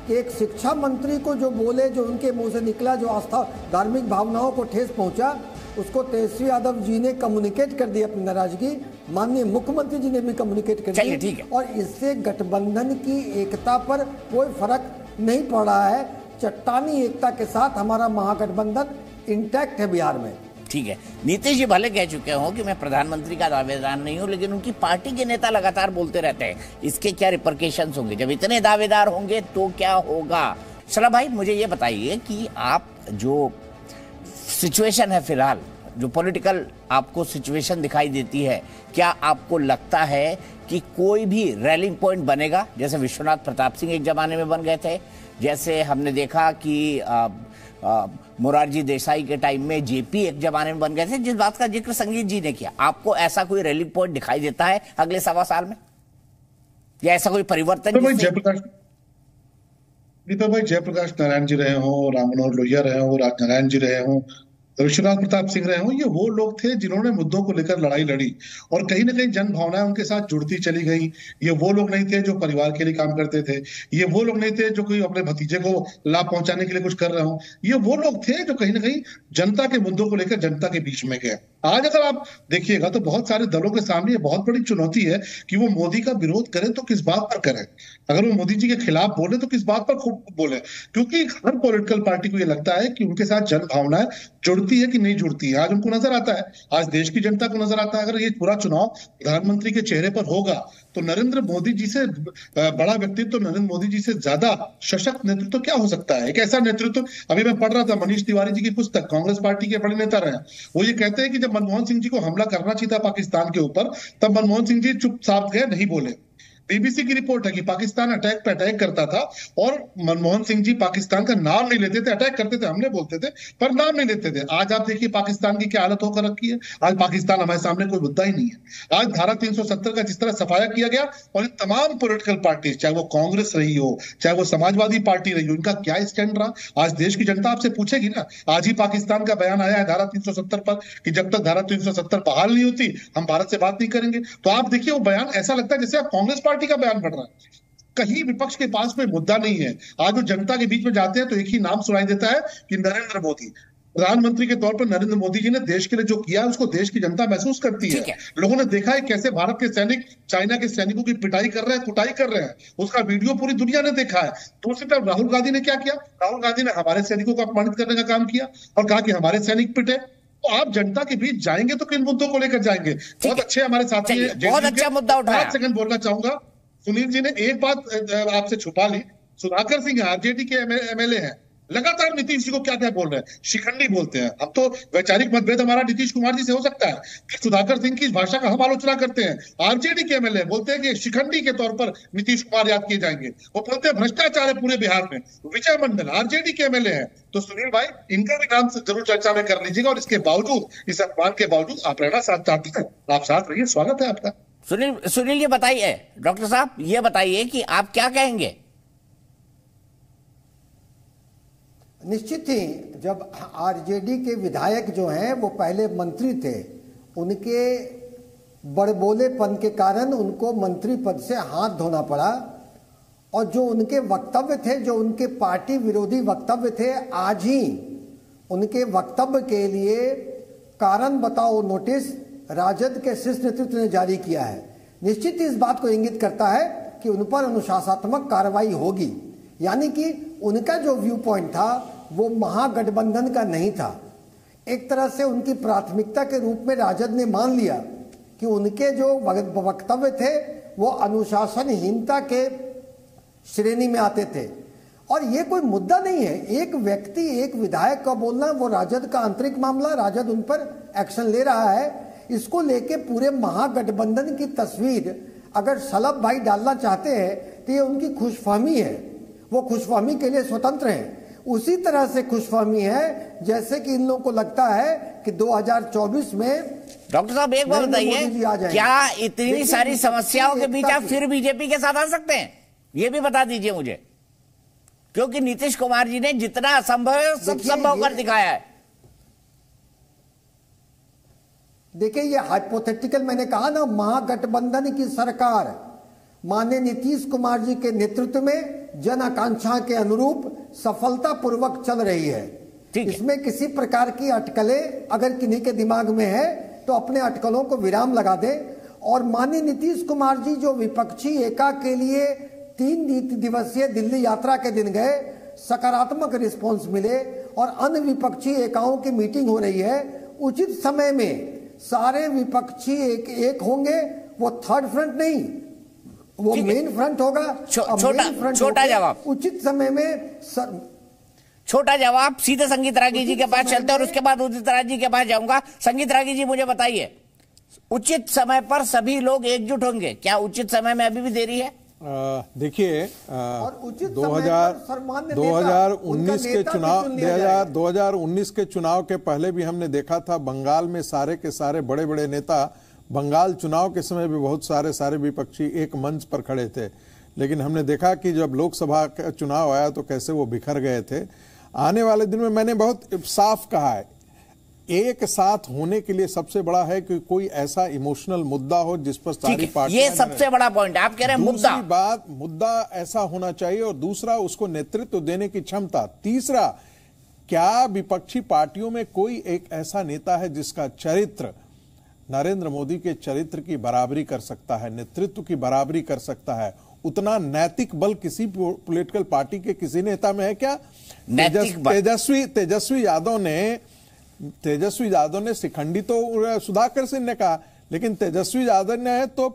कि एक शिक्षा मंत्री को जो बोले, जो उनके मुंह से निकला, जो आस्था धार्मिक भावनाओं को ठेस पहुंचा, उसको तेजस्वी यादव जी ने कम्युनिकेट कर दी अपनी नाराजगी, माननीय मुख्यमंत्री जी ने भी कम्युनिकेट कर चलिए, ठीक है। और इससे गठबंधन की एकता पर कोई फर्क नहीं पड़ रहा है। चट्टानी एकता के साथ हमारा महागठबंधन इंटैक्ट है बिहार में। ठीक है, नीतीश जी भले कह चुके हो कि मैं प्रधानमंत्री का दावेदार नहीं हूं, लेकिन उनकी पार्टी के नेता लगातार बोलते रहते हैं। इसके क्या रिपरकेशंस होंगे? जब इतने दावेदार होंगे तो क्या होगा? सलाम भाई, मुझे ये बताइए कि आप जो सिचुएशन है फिलहाल, जो पॉलिटिकल आपको सिचुएशन दिखाई देती है, क्या आपको लगता है कि कोई भी रैलिंग पॉइंट बनेगा? जैसे विश्वनाथ प्रताप सिंह एक जमाने में बन गए थे, जैसे हमने देखा कि मोरारजी देसाई के टाइम में जेपी एक जमाने में बन गए थे, जिस बात का जिक्र संगीत जी ने किया। आपको ऐसा कोई रैलिंग पॉइंट दिखाई देता है अगले 1.25 साल में, या ऐसा कोई परिवर्तन? तो भाई जयप्रकाश नारायण जी रहे हो, राम मनोहर लोहिया रहे हो, राजनारायण जी रहे हो, विश्वनाथ प्रताप सिंह रहे हो, ये वो लोग थे जिन्होंने मुद्दों को लेकर लड़ाई लड़ी और कहीं ना कहीं जन भावनाएं उनके साथ जुड़ती चली गई। ये वो लोग नहीं थे जो परिवार के लिए काम करते थे, ये वो लोग नहीं थे जो कोई अपने भतीजे को लाभ पहुंचाने के लिए कुछ कर रहे हो, ये वो लोग थे जो कहीं ना कहीं जनता के मुद्दों को लेकर जनता के बीच में गए। आज अगर आप देखिएगा तो बहुत सारे दलों के सामने ये बहुत बड़ी चुनौती है कि वो मोदी का विरोध करें तो किस बात पर करें, अगर वो मोदी जी के खिलाफ बोले तो किस बात पर खूब बोले, क्योंकि हर पॉलिटिकल पार्टी को ये लगता है कि उनके साथ जन भावनाएं जुड़ती है कि नहीं जुड़ती है। आज उनको नजर आता है, आज देश की जनता को नजर आता है, अगर ये पूरा चुनाव प्रधानमंत्री के चेहरे पर होगा तो नरेंद्र मोदी जी से बड़ा व्यक्तित्व, तो नरेंद्र मोदी जी से ज्यादा सशक्त नेतृत्व क्या हो सकता है? एक ऐसा नेतृत्व, अभी मैं पढ़ रहा था मनीष तिवारी जी की पुस्तक, कांग्रेस पार्टी के बड़े नेता रहे, वो ये कहते हैं कि जब मनमोहन सिंह जी को हमला करना चाहिए था पाकिस्तान के ऊपर, तब मनमोहन सिंह जी चुपचाप गए, नहीं बोले। बीबीसी की रिपोर्ट है कि पाकिस्तान अटैक पे अटैक करता था और मनमोहन सिंह जी पाकिस्तान का नाम नहीं लेते थे, अटैक करते थे, हमले बोलते थे पर नाम नहीं लेते थे। आज आप देखिए पाकिस्तान की क्या हालत होकर रखी है, आज पाकिस्तान हमारे सामने कोई मुद्दा ही नहीं है। आज धारा 370 का जिस तरह सफाया किया गया, और इन तमाम पॉलिटिकल पार्टी, चाहे वो कांग्रेस रही हो, चाहे वो समाजवादी पार्टी रही हो, इनका क्या स्टैंड रहा? आज देश की जनता आपसे पूछेगी ना। आज ही पाकिस्तान का बयान आया है धारा 370 पर कि जब तक धारा 370 बहाल नहीं होती हम भारत से बात नहीं करेंगे। तो आप देखिए वो बयान ऐसा लगता है जैसे आप कांग्रेस पार्टी का बयान पढ़ रहा है, कहीं विपक्ष के पास कोई मुद्दा नहीं है। आज वो जनता के बीच में जाते हैं तो एक ही नाम सुनाई देता है कि नरेंद्र मोदी। प्रधानमंत्री के तौर पर नरेंद्र मोदी जी ने देश के लिए जो किया है उसको देश की जनता महसूस करती है। लोगों ने देखा है कैसे भारत के सैनिक चाइना के सैनिकों की पिटाई कर रहे हैं, कुटाई कर रहे हैं, उसका वीडियो पूरी दुनिया ने देखा है। दूसरी तरफ राहुल गांधी ने क्या किया? राहुल गांधी ने हमारे सैनिकों को अपमानित करने का काम किया और कहा कि हमारे सैनिक पिटे। तो आप जनता के बीच जाएंगे तो किन मुद्दों को लेकर जाएंगे? बहुत अच्छे हमारे साथी, बहुत अच्छा मुद्दा उठाया। 5 सेकंड बोलना चाहूंगा। सुनील जी ने एक बात आपसे छुपा ली, सुधाकर सिंह आरजेडी के एमएलए हैं, लगातार नीतीश जी को क्या क्या बोल रहे हैं, शिखंडी बोलते हैं। अब तो वैचारिक मतभेद हमारा नीतीश कुमार जी से हो सकता है कि सुधाकर सिंह की भाषा का हम आलोचना करते हैं, आरजेडी के एमएलए बोलते हैं कि शिखंडी के तौर पर नीतीश कुमार याद किए जाएंगे। वो बोलते हैं भ्रष्टाचार है पूरे बिहार में। विजय मंडल आरजेडी के एमएलए हैं। तो सुनील भाई, इनका भी नाम जरूर चर्चा में कर लीजिएगा, और इसके बावजूद, इस अपमान के बावजूद आप रहना साथ चाहते हैं, आप साथ रहिए, स्वागत है आपका। सुनील ये बताइए, डॉक्टर साहब ये बताइए कि आप क्या कहेंगे? निश्चित ही जब आरजेडी के विधायक जो हैं वो पहले मंत्री थे, उनके बड़बोलेपन के कारण उनको मंत्री पद से हाथ धोना पड़ा, और जो उनके वक्तव्य थे, जो उनके पार्टी विरोधी वक्तव्य थे, आज ही उनके वक्तव्य के लिए कारण बताओ नोटिस राजद के शीर्ष नेतृत्व ने जारी किया है। निश्चित इस बात को इंगित करता है कि उन पर अनुशासनात्मक कार्रवाई होगी, यानी कि उनका जो व्यू पॉइंट था वो महागठबंधन का नहीं था। एक तरह से उनकी प्राथमिकता के रूप में राजद ने मान लिया कि उनके जो वक्तव्य थे वो अनुशासनहीनता के श्रेणी में आते थे, और ये कोई मुद्दा नहीं है। एक व्यक्ति, एक विधायक का बोलना वो राजद का आंतरिक मामला, राजद उन पर एक्शन ले रहा है। इसको लेके पूरे महागठबंधन की तस्वीर अगर सलभ भाई डालना चाहते हैं तो ये उनकी खुशफहमी है, वो खुशफहमी के लिए स्वतंत्र हैं। उसी तरह से खुशफहमी है जैसे कि इन लोगों को लगता है कि 2024 में। डॉक्टर साहब एक बात बताइए, क्या इतनी सारी समस्याओं के बीच आप फिर बीजेपी के साथ आ सकते हैं? ये भी बता दीजिए मुझे, क्योंकि नीतीश कुमार जी ने जितना असंभव है सब संभव कर दिखाया है। देखिए ये हाइपोथेटिकल, मैंने कहा ना, महागठबंधन की सरकार माननीय नीतीश कुमार जी के नेतृत्व में जन आकांक्षा के अनुरूप सफलतापूर्वक चल रही है। इसमें किसी प्रकार की अटकलें अगर किन्हीं के दिमाग में है तो अपने अटकलों को विराम लगा दे और माननीय नीतीश कुमार जी जो विपक्षी एका के लिए 3 दिवसीय दिल्ली यात्रा के दिन गए, सकारात्मक रिस्पांस मिले और अन्य विपक्षी एकाओं की मीटिंग हो रही है। उचित समय में सारे विपक्षी एक होंगे, वो थर्ड फ्रंट नहीं, वो मेन फ्रंट होगा। छोटा जवाब उचित समय में छोटा जवाब सीधे संगीत रागी जी के पास चलते हैं और उसके बाद उदित राज जी के पास जाऊंगा। संगीत रागी जी मुझे बताइए, उचित समय पर सभी लोग एकजुट होंगे, क्या उचित समय में अभी भी देरी है? देखिए 2019 के चुनाव के पहले भी हमने देखा था, बंगाल में सारे के सारे बड़े बड़े नेता बंगाल चुनाव के समय भी बहुत सारे विपक्षी एक मंच पर खड़े थे, लेकिन हमने देखा कि जब लोकसभा का चुनाव आया तो कैसे वो बिखर गए थे। आने वाले दिन में मैंने बहुत साफ कहा है, एक साथ होने के लिए सबसे बड़ा है कि कोई ऐसा इमोशनल मुद्दा हो जिस पर सारी पार्टियां, ये सबसे बड़ा पॉइंट आप कह रहे हैं। मुद्दा ऐसा होना चाहिए और दूसरा उसको नेतृत्व देने की क्षमता। तीसरा, क्या विपक्षी पार्टियों में कोई एक ऐसा नेता है जिसका चरित्र नरेंद्र मोदी के चरित्र की बराबरी कर सकता है, नेतृत्व की बराबरी कर सकता है? उतना नैतिक बल किसी पॉलिटिकल पार्टी के किसी नेता में है क्या? तेजस्वी यादव ने शिखंडी तो सुधाकर सिंह ने कहा, लेकिन तेजस्वी यादव ने तो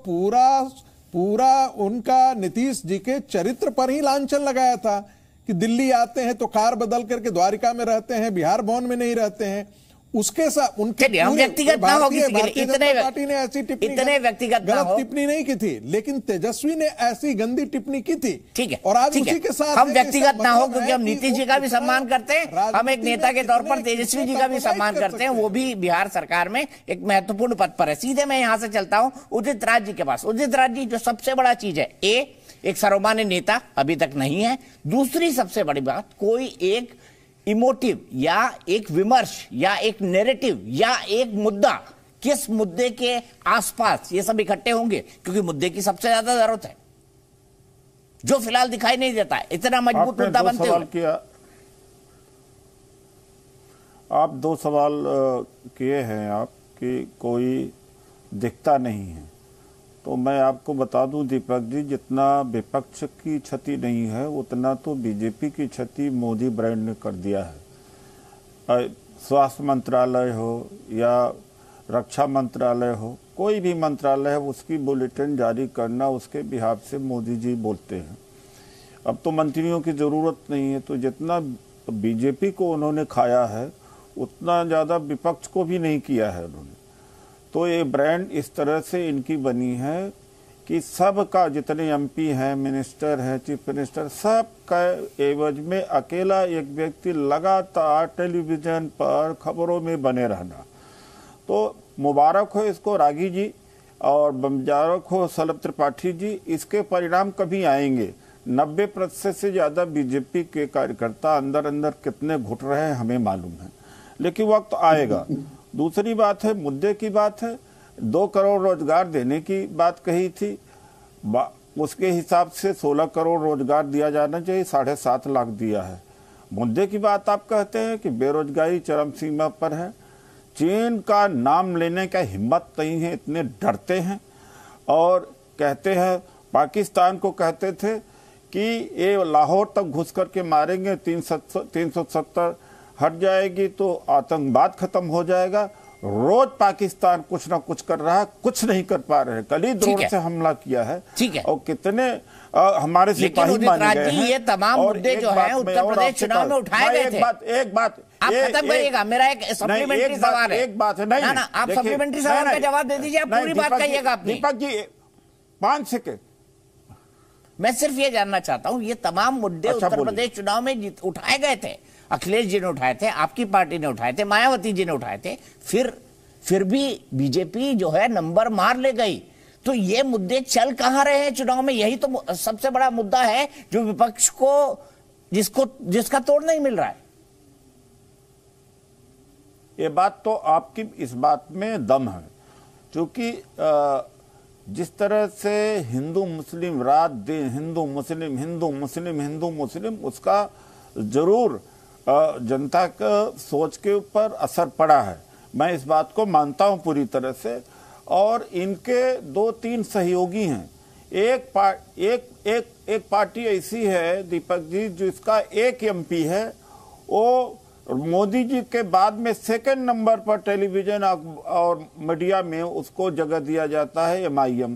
पूरा उनका नीतीश जी के चरित्र पर ही लांछन लगाया था कि दिल्ली आते हैं तो कार बदल करके द्वारिका में रहते हैं, बिहार भवन में नहीं रहते हैं। उसके साथ उनके व्यक्तिगत ना हो, भारतीय जनता पार्टी ने ऐसी इतने व्यक्तिगत गलत टिप्पणी नहीं की थी, लेकिन तेजस्वी ने ऐसी गंदी टिप्पणी की थी। ठीक है, और आज उसी के साथ हम व्यक्तिगत ना हो, क्योंकि हम नीतीश जी का भी सम्मान करते हैं, हम एक नेता के तौर पर तेजस्वी जी का भी सम्मान करते हैं, वो भी बिहार सरकार में एक महत्वपूर्ण पद पर है। सीधे मैं यहां से चलता हूं उदित राज जी के पास। उदित राज जी, जो सबसे बड़ा चीज है, एक सर्वमान्य नेता अभी तक नहीं है। दूसरी सबसे बड़ी बात, कोई एक इमोटिव या एक विमर्श या एक नैरेटिव या एक मुद्दा, किस मुद्दे के आसपास ये सब इकट्ठे होंगे, क्योंकि मुद्दे की सबसे ज्यादा जरूरत है, जो फिलहाल दिखाई नहीं देता है। इतना मजबूत मुद्दा बनते हुए आप 2 सवाल किए हैं आप कि कोई दिखता नहीं है, तो मैं आपको बता दूं दीपक जी, जितना विपक्ष की क्षति नहीं है उतना तो बीजेपी की क्षति मोदी ब्रांड ने कर दिया है। स्वास्थ्य मंत्रालय हो या रक्षा मंत्रालय हो, कोई भी मंत्रालय है, उसकी बुलेटिन जारी करना उसके बिहाफ से मोदी जी बोलते हैं। अब तो मंत्रियों की जरूरत नहीं है, तो जितना बीजेपी को उन्होंने खाया है उतना ज्यादा विपक्ष को भी नहीं किया है उन्होंने। तो ये ब्रांड इस तरह से इनकी बनी है कि सबका, जितने एमपी हैं, मिनिस्टर हैं, चीफ मिनिस्टर, सब का एवज में अकेला एक व्यक्ति लगातार टेलीविजन पर खबरों में बने रहना। तो मुबारक हो इसको रागी जी और मुबारक हो सलभ त्रिपाठी जी, इसके परिणाम कभी आएंगे। 90% से ज्यादा बीजेपी के कार्यकर्ता अंदर अंदर कितने घुट रहे हैं हमें मालूम है, लेकिन वक्त आएगा। दूसरी बात है, मुद्दे की बात है, 2 करोड़ रोजगार देने की बात कही थी, उसके हिसाब से 16 करोड़ रोजगार दिया जाना चाहिए, 7.5 लाख दिया है। मुद्दे की बात आप कहते हैं कि बेरोजगारी चरम सीमा पर है, चीन का नाम लेने का हिम्मत नहीं है, इतने डरते हैं और कहते हैं, पाकिस्तान को कहते थे कि ये लाहौर तक घुस करके मारेंगे, 370 हट जाएगी तो आतंकवाद खत्म हो जाएगा। रोज पाकिस्तान कुछ ना कुछ कर रहा है, कुछ नहीं कर पा रहे हैं। कल ही ड्रोन से हमला किया है, ठीक है, और कितने हमारे सिपाही मारे गए हैं। ये तमाम मुद्दे जो हैं उत्तर प्रदेश चुनाव में उठाए गए थे। एक बात आप खत्म करिएगा, मेरा एक सप्लीमेंट्री सवाल है। एक बात है, नहीं ना, आप सप्लीमेंट्री सवाल का जवाब दे दीजिए, आप पूरी बात कहिएगा अपनी। दीपक जी 5 सेकेंड, मैं सिर्फ ये जानना चाहता हूं, ये तमाम मुद्दे उत्तर प्रदेश चुनाव में उठाए गए थे, अखिलेश जी ने उठाए थे, आपकी पार्टी ने उठाए थे, मायावती जी ने उठाए थे, फिर भी बीजेपी जो है नंबर मार ले गई। तो ये मुद्दे चल कहां रहे हैं चुनाव में? यही तो सबसे बड़ा मुद्दा है जो विपक्ष को जिसका तोड़ नहीं मिल रहा है। ये बात तो आपकी इस बात में दम है, क्योंकि जिस तरह से हिंदू मुस्लिम रात दिन हिंदू मुस्लिम उसका जरूर जनता का सोच के ऊपर असर पड़ा है। मैं इस बात को मानता हूं पूरी तरह से। और इनके 2-3 सहयोगी हैं। एक पार्टी ऐसी है दीपक जी जिसका एक एमपी है, वो मोदी जी के बाद में सेकंड नंबर पर टेलीविजन और मीडिया में उसको जगह दिया जाता है, MIM।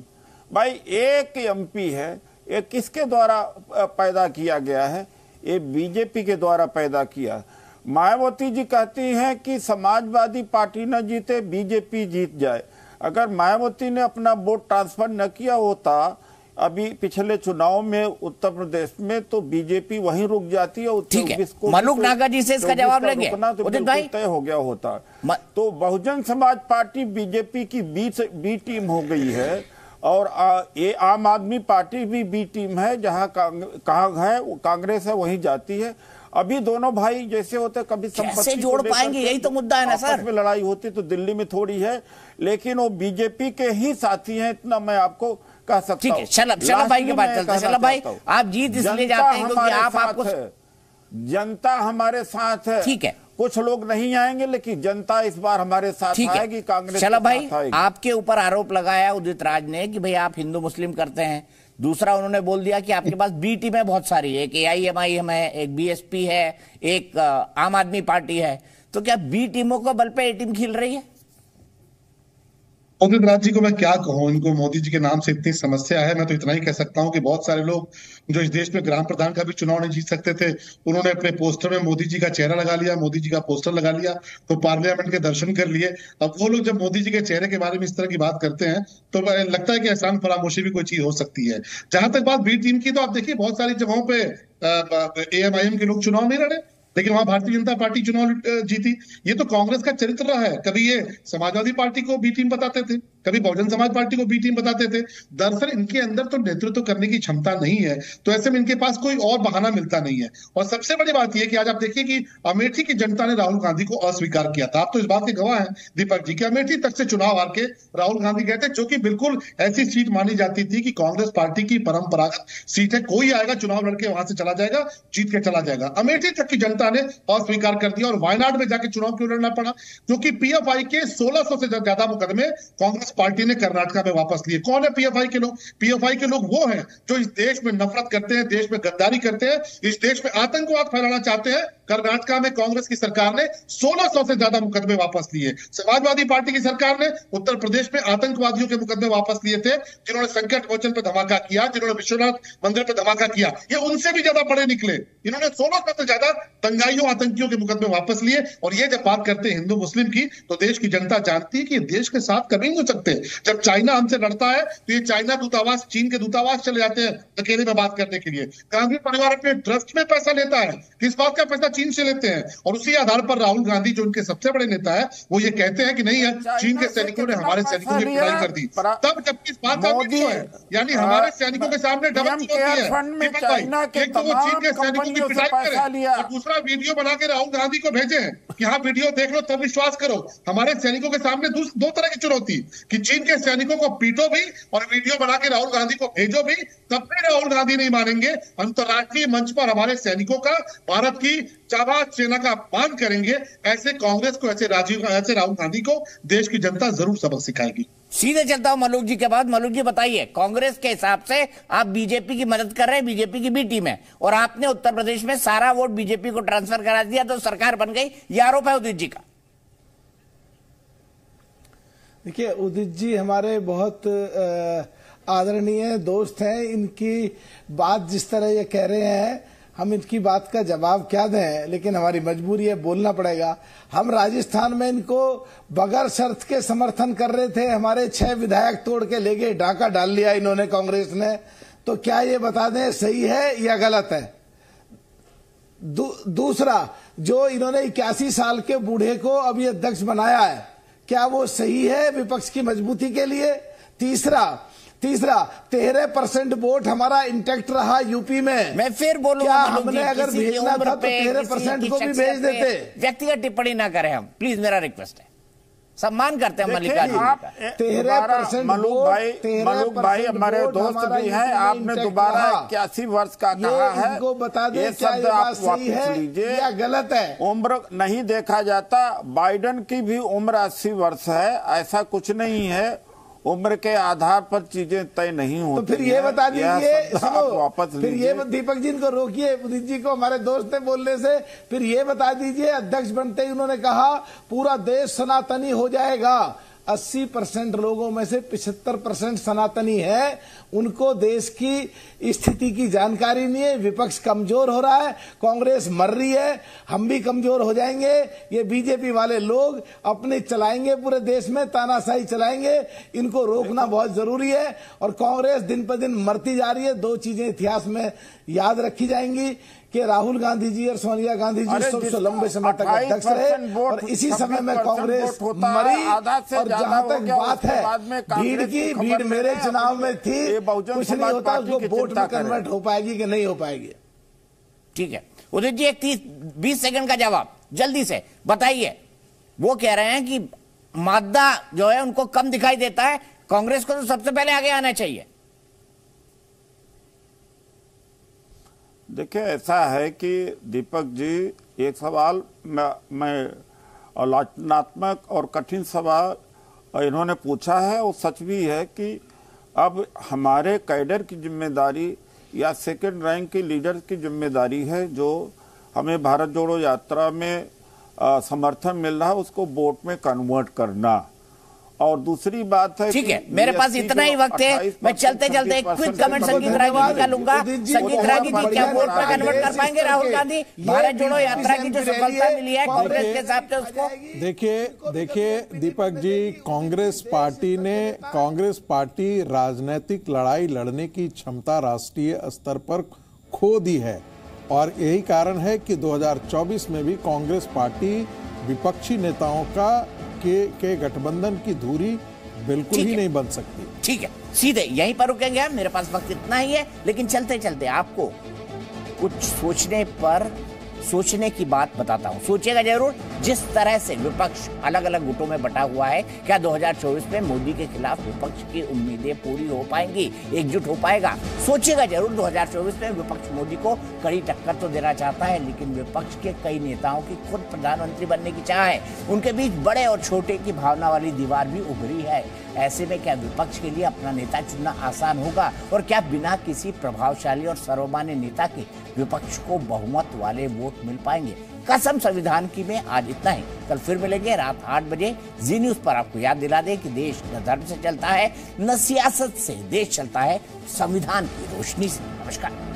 भाई एक एमपी है, ये किसके द्वारा पैदा किया गया है? ये बीजेपी के द्वारा पैदा किया। मायावती जी कहती हैं कि समाजवादी पार्टी न जीते, बीजेपी जीत जाए। अगर मायावती ने अपना वोट ट्रांसफर न किया होता अभी पिछले चुनाव में उत्तर प्रदेश में, तो बीजेपी वहीं रुक जाती है। ठीक है, मलूक नागा जी से इसका जवाब लेंगे। उदित भाई तय हो गया होता। तो बहुजन समाज पार्टी बीजेपी की बी टीम हो गई है, और ये आम आदमी पार्टी भी बी टीम है। जहां कहाँ है कांग्रेस है वहीं जाती है। अभी दोनों भाई जैसे होते, कभी कैसे जोड़ पाएंगे, यही तो मुद्दा है ना सर। में लड़ाई होती तो दिल्ली में थोड़ी है, लेकिन वो बीजेपी के ही साथी हैं, इतना मैं आपको कह सकता हूं। ठीक है, शलभ भाई की बात चलते हैं। शलभ भाई, आप जीत इसलिए जाते हैं क्योंकि आपको जनता हमारे साथ है। ठीक है, कुछ लोग नहीं आएंगे, लेकिन जनता इस बार हमारे साथ आएगी। कांग्रेस शलभ भाई, आपके ऊपर आरोप लगाया उदित राज ने कि भाई आप हिंदू मुस्लिम करते हैं। दूसरा, उन्होंने बोल दिया कि आपके पास बी टीम है बहुत सारी, एक AIMIM है, एक BSP है, एक आम आदमी पार्टी है। तो क्या बी टीमों को बल पे ए टीम खिल रही है? उदित राज जी को मैं क्या कहूं, इनको मोदी जी के नाम से इतनी समस्या है। मैं तो इतना ही कह सकता हूं कि बहुत सारे लोग जो इस देश में ग्राम प्रधान का भी चुनाव नहीं जीत सकते थे, उन्होंने अपने पोस्टर में मोदी जी का चेहरा लगा लिया, मोदी जी का पोस्टर लगा लिया, तो पार्लियामेंट के दर्शन कर लिए। अब वो लोग जब मोदी जी के चेहरे के बारे में इस तरह की बात करते हैं तो लगता है कि एहसान फरामोशी भी कोई चीज हो सकती है। जहां तक बात बी टीम की, तो आप देखिए बहुत सारी जगहों पे AIMIM के लोग चुनाव नहीं लड़े, लेकिन वहां भारतीय जनता पार्टी चुनाव जीती। ये तो कांग्रेस का चरित्र रहा है। कभी ये समाजवादी पार्टी को बी टीम बताते थे, कभी बहुजन समाज पार्टी को बी टीम बताते थे। दरअसल इनके अंदर तो नेतृत्व करने की क्षमता नहीं है, तो ऐसे में इनके पास कोई और बहाना मिलता नहीं है। और सबसे बड़ी बात यह कि आज आप देखिए कि अमेठी की जनता ने राहुल गांधी को अस्वीकार किया था। आप तो इस बात के गवाह हैं दीपक जी कि अमेठी तक से चुनाव हार के राहुल गांधी गए थे, जो कि बिल्कुल ऐसी सीट मानी जाती थी कि कांग्रेस पार्टी की परंपरागत सीट है, कोई आएगा चुनाव लड़के वहां से चला जाएगा, जीत के चला जाएगा। अमेठी तक की जनता ने अस्वीकार कर दिया और वायनाड में जाके चुनाव क्यों लड़ना पड़ा? क्योंकि PFI के 1600 से ज्यादा मुकदमे कांग्रेस पार्टी ने कर्नाटक में वापस लिए। कौन है PFI के लोग? PFI के लोग वो हैं जो इस देश में नफरत करते हैं, देश में गद्दारी करते हैं, इस देश में आतंकवाद फैलाना चाहते हैं। कर्नाटक में कांग्रेस की सरकार ने 1600 से ज्यादा मुकदमे वापस लिए। समाजवादी पार्टी की सरकार ने उत्तर प्रदेश में आतंकवादियों के मुकदमे वापस लिए थे, जिन्होंने संकट मोचन पर धमाका किया, जिन्होंने विश्वनाथ मंदिर पर धमाका किया। ये उनसे भी ज्यादा बड़े निकले। इन्होंने 1600 से ज्यादा दंगाइयों आतंकियों के मुकदमे वापस लिए। और ये जब बात करते हैं हिंदू मुस्लिम की, तो देश की जनता जानती है कि देश के साथ कभी नहीं हो सकते। जब चाइना हमसे लड़ता है तो ये चाइना दूतावास, चीन के दूतावास चले जाते हैं अकेले में बात करने के लिए। गांधी परिवार अपने ट्रस्ट में पैसा लेता है, किस बात का पैसा? चीन से लेते हैं। और उसी आधार पर राहुल गांधी जो उनके सबसे बड़े नेता है, वो ये कहते हैं कि नहीं है, चीन के सैनिकों ने हमारे सैनिकों की पिटाई कर दी। तब जबकि इस बात का वीडियो है, यानी हमारे सैनिकों के सामने डबल चुनौती है। एक तो वो चीन के सैनिकों की पिटाई करें और दूसरा वीडियो बना के राहुल गांधी को भेजे कि हाँ वीडियो देख लो तब विश्वास करो। हमारे सैनिकों के सामने दो तरह की चुनौती कि चीन के सैनिकों को पीटो भी और वीडियो बना के राहुल गांधी को भेजो भी, तब भी राहुल गांधी नहीं मानेंगे। अंतरराष्ट्रीय मंच पर हमारे सैनिकों का, भारत की जाबाज सेना का अपमान करेंगे। ऐसे कांग्रेस को, ऐसे राहुल गांधी को देश की जनता जरूर सबक सिखाएगी। सीधे चलता हूं मलूक जी के बाद। मलूक जी बताइए, कांग्रेस के हिसाब से आप बीजेपी की मदद कर रहे हैं, बीजेपी की बी टीम है, और आपने उत्तर प्रदेश में सारा वोट बीजेपी को ट्रांसफर करा दिया तो सरकार बन गई, ये आरोप है उदित जी का। देखिए, उदित जी हमारे बहुत आदरणीय दोस्त हैं। इनकी बात जिस तरह ये कह रहे हैं, हम इनकी बात का जवाब क्या दें, लेकिन हमारी मजबूरी है, बोलना पड़ेगा। हम राजस्थान में इनको बगैर शर्त के समर्थन कर रहे थे, हमारे 6 विधायक तोड़ के ले गए, डाका डाल लिया इन्होंने, कांग्रेस ने। तो क्या ये बता दें सही है या गलत है? दूसरा, जो इन्होंने 81 साल के बूढ़े को अभी अध्यक्ष बनाया है, क्या वो सही है विपक्ष की मजबूती के लिए? तीसरा 13% वोट हमारा इंटैक्ट रहा यूपी में। मैं फिर बोलूंगा, क्या हमने अगर भेजना था तो 13% को भी भेज देते? व्यक्तिगत टिप्पणी ना करें हम, प्लीज, मेरा रिक्वेस्ट है। सम्मान करते हैं मल्लिकार्जुन आप 13% मलूक भाई हमारे दोस्त भी हैं। आपने दोबारा 81 वर्ष का कहा है, इनको बता दें ये क्या शब्द ये आप बात सही है या गलत है? उम्र नहीं देखा जाता, बाइडेन की भी उम्र 80 वर्ष है, ऐसा कुछ नहीं है। उम्र के आधार पर चीजें तय नहीं होती। तो फिर ये बता दीजिए, वापस फिर ये दीपक जी इनको रोकिए, उदित जी को, हमारे दोस्त ने बोलने से। फिर ये बता दीजिए, अध्यक्ष बनते ही उन्होंने कहा पूरा देश सनातनी हो जाएगा। 80% लोगों में से 75% सनातनी है, उनको देश की स्थिति की जानकारी नहीं है। विपक्ष कमजोर हो रहा है, कांग्रेस मर रही है, हम भी कमजोर हो जाएंगे। ये बीजेपी वाले लोग अपने चलाएंगे, पूरे देश में तानाशाही चलाएंगे, इनको रोकना बहुत जरूरी है। और कांग्रेस दिन पर दिन मरती जा रही है। दो चीजें इतिहास में याद रखी जाएंगी कि राहुल गांधी जी और सोनिया गांधी जी सबसे लंबे समय तक अध्यक्ष रहे और इसी समय में कांग्रेस मरी। और जहां तक बात है भीड़ की, भीड़ मेरे चुनाव में थी, कुछ नहीं होता, उसको वोट में कन्वर्ट हो पाएगी कि नहीं हो पाएगी। ठीक है उदित जी, एक 20 सेकंड का जवाब जल्दी से बताइए। वो कह रहे हैं कि मादा जो है उनको कम दिखाई देता है, कांग्रेस को तो सबसे पहले आगे आना चाहिए। देखिए, ऐसा है कि दीपक जी, एक सवाल मैं आलोचनात्मक और कठिन सवाल इन्होंने पूछा है, और सच भी है कि अब हमारे कैडर की जिम्मेदारी या सेकंड रैंक के लीडर की जिम्मेदारी है, जो हमें भारत जोड़ो यात्रा में समर्थन मिल रहा है उसको वोट में कन्वर्ट करना। और दूसरी बात है, ठीक है, मेरे पास इतना ही वक्त है, मैं चलते चलते एक क्विक कमेंट संगीत रागी जी का लूंगा। संगीत रागी जी, क्या वोट में कन्वर्ट कर पाएंगे राहुल गांधी? भारत जोड़ो यात्रा की जो सफलता मिली है कांग्रेस के हिसाब से उसको देखिए दीपक जी, कांग्रेस पार्टी राजनीतिक लड़ाई लड़ने की क्षमता राष्ट्रीय स्तर पर खो दी है। और यही कारण है कि 2024 में भी कांग्रेस पार्टी विपक्षी नेताओं के गठबंधन की धुरी बिल्कुल ही नहीं बन सकती। ठीक है, सीधे यहीं पर रुकेंगे हम, मेरे पास वक्त इतना ही है। लेकिन चलते चलते आपको कुछ सोचने की बात बताता हूं, सोचिएगा जरूर। जिस तरह से विपक्ष अलग अलग गुटों में बटा हुआ है, क्या 2024 में मोदी के खिलाफ विपक्ष की उम्मीदें पूरी हो पाएंगी, एकजुट हो पाएगा? सोचिएगा जरूर। 2024 में विपक्ष मोदी को कड़ी टक्कर तो देना चाहता है, लेकिन विपक्ष के कई नेताओं की खुद प्रधानमंत्री बनने की चाह है। उनके बीच बड़े और छोटे की भावना वाली दीवार भी उभरी है। ऐसे में क्या विपक्ष के लिए अपना नेता चुनना आसान होगा? और क्या बिना किसी प्रभावशाली और सर्वमान्य नेता के विपक्ष को बहुमत वाले वोट मिल पाएंगे? कसम संविधान की में आज इतना ही। कल फिर मिलेंगे रात 8 बजे जी न्यूज पर। आपको याद दिला दें कि देश न धर्म से चलता है, न सियासत से, देश चलता है संविधान की रोशनी से। नमस्कार।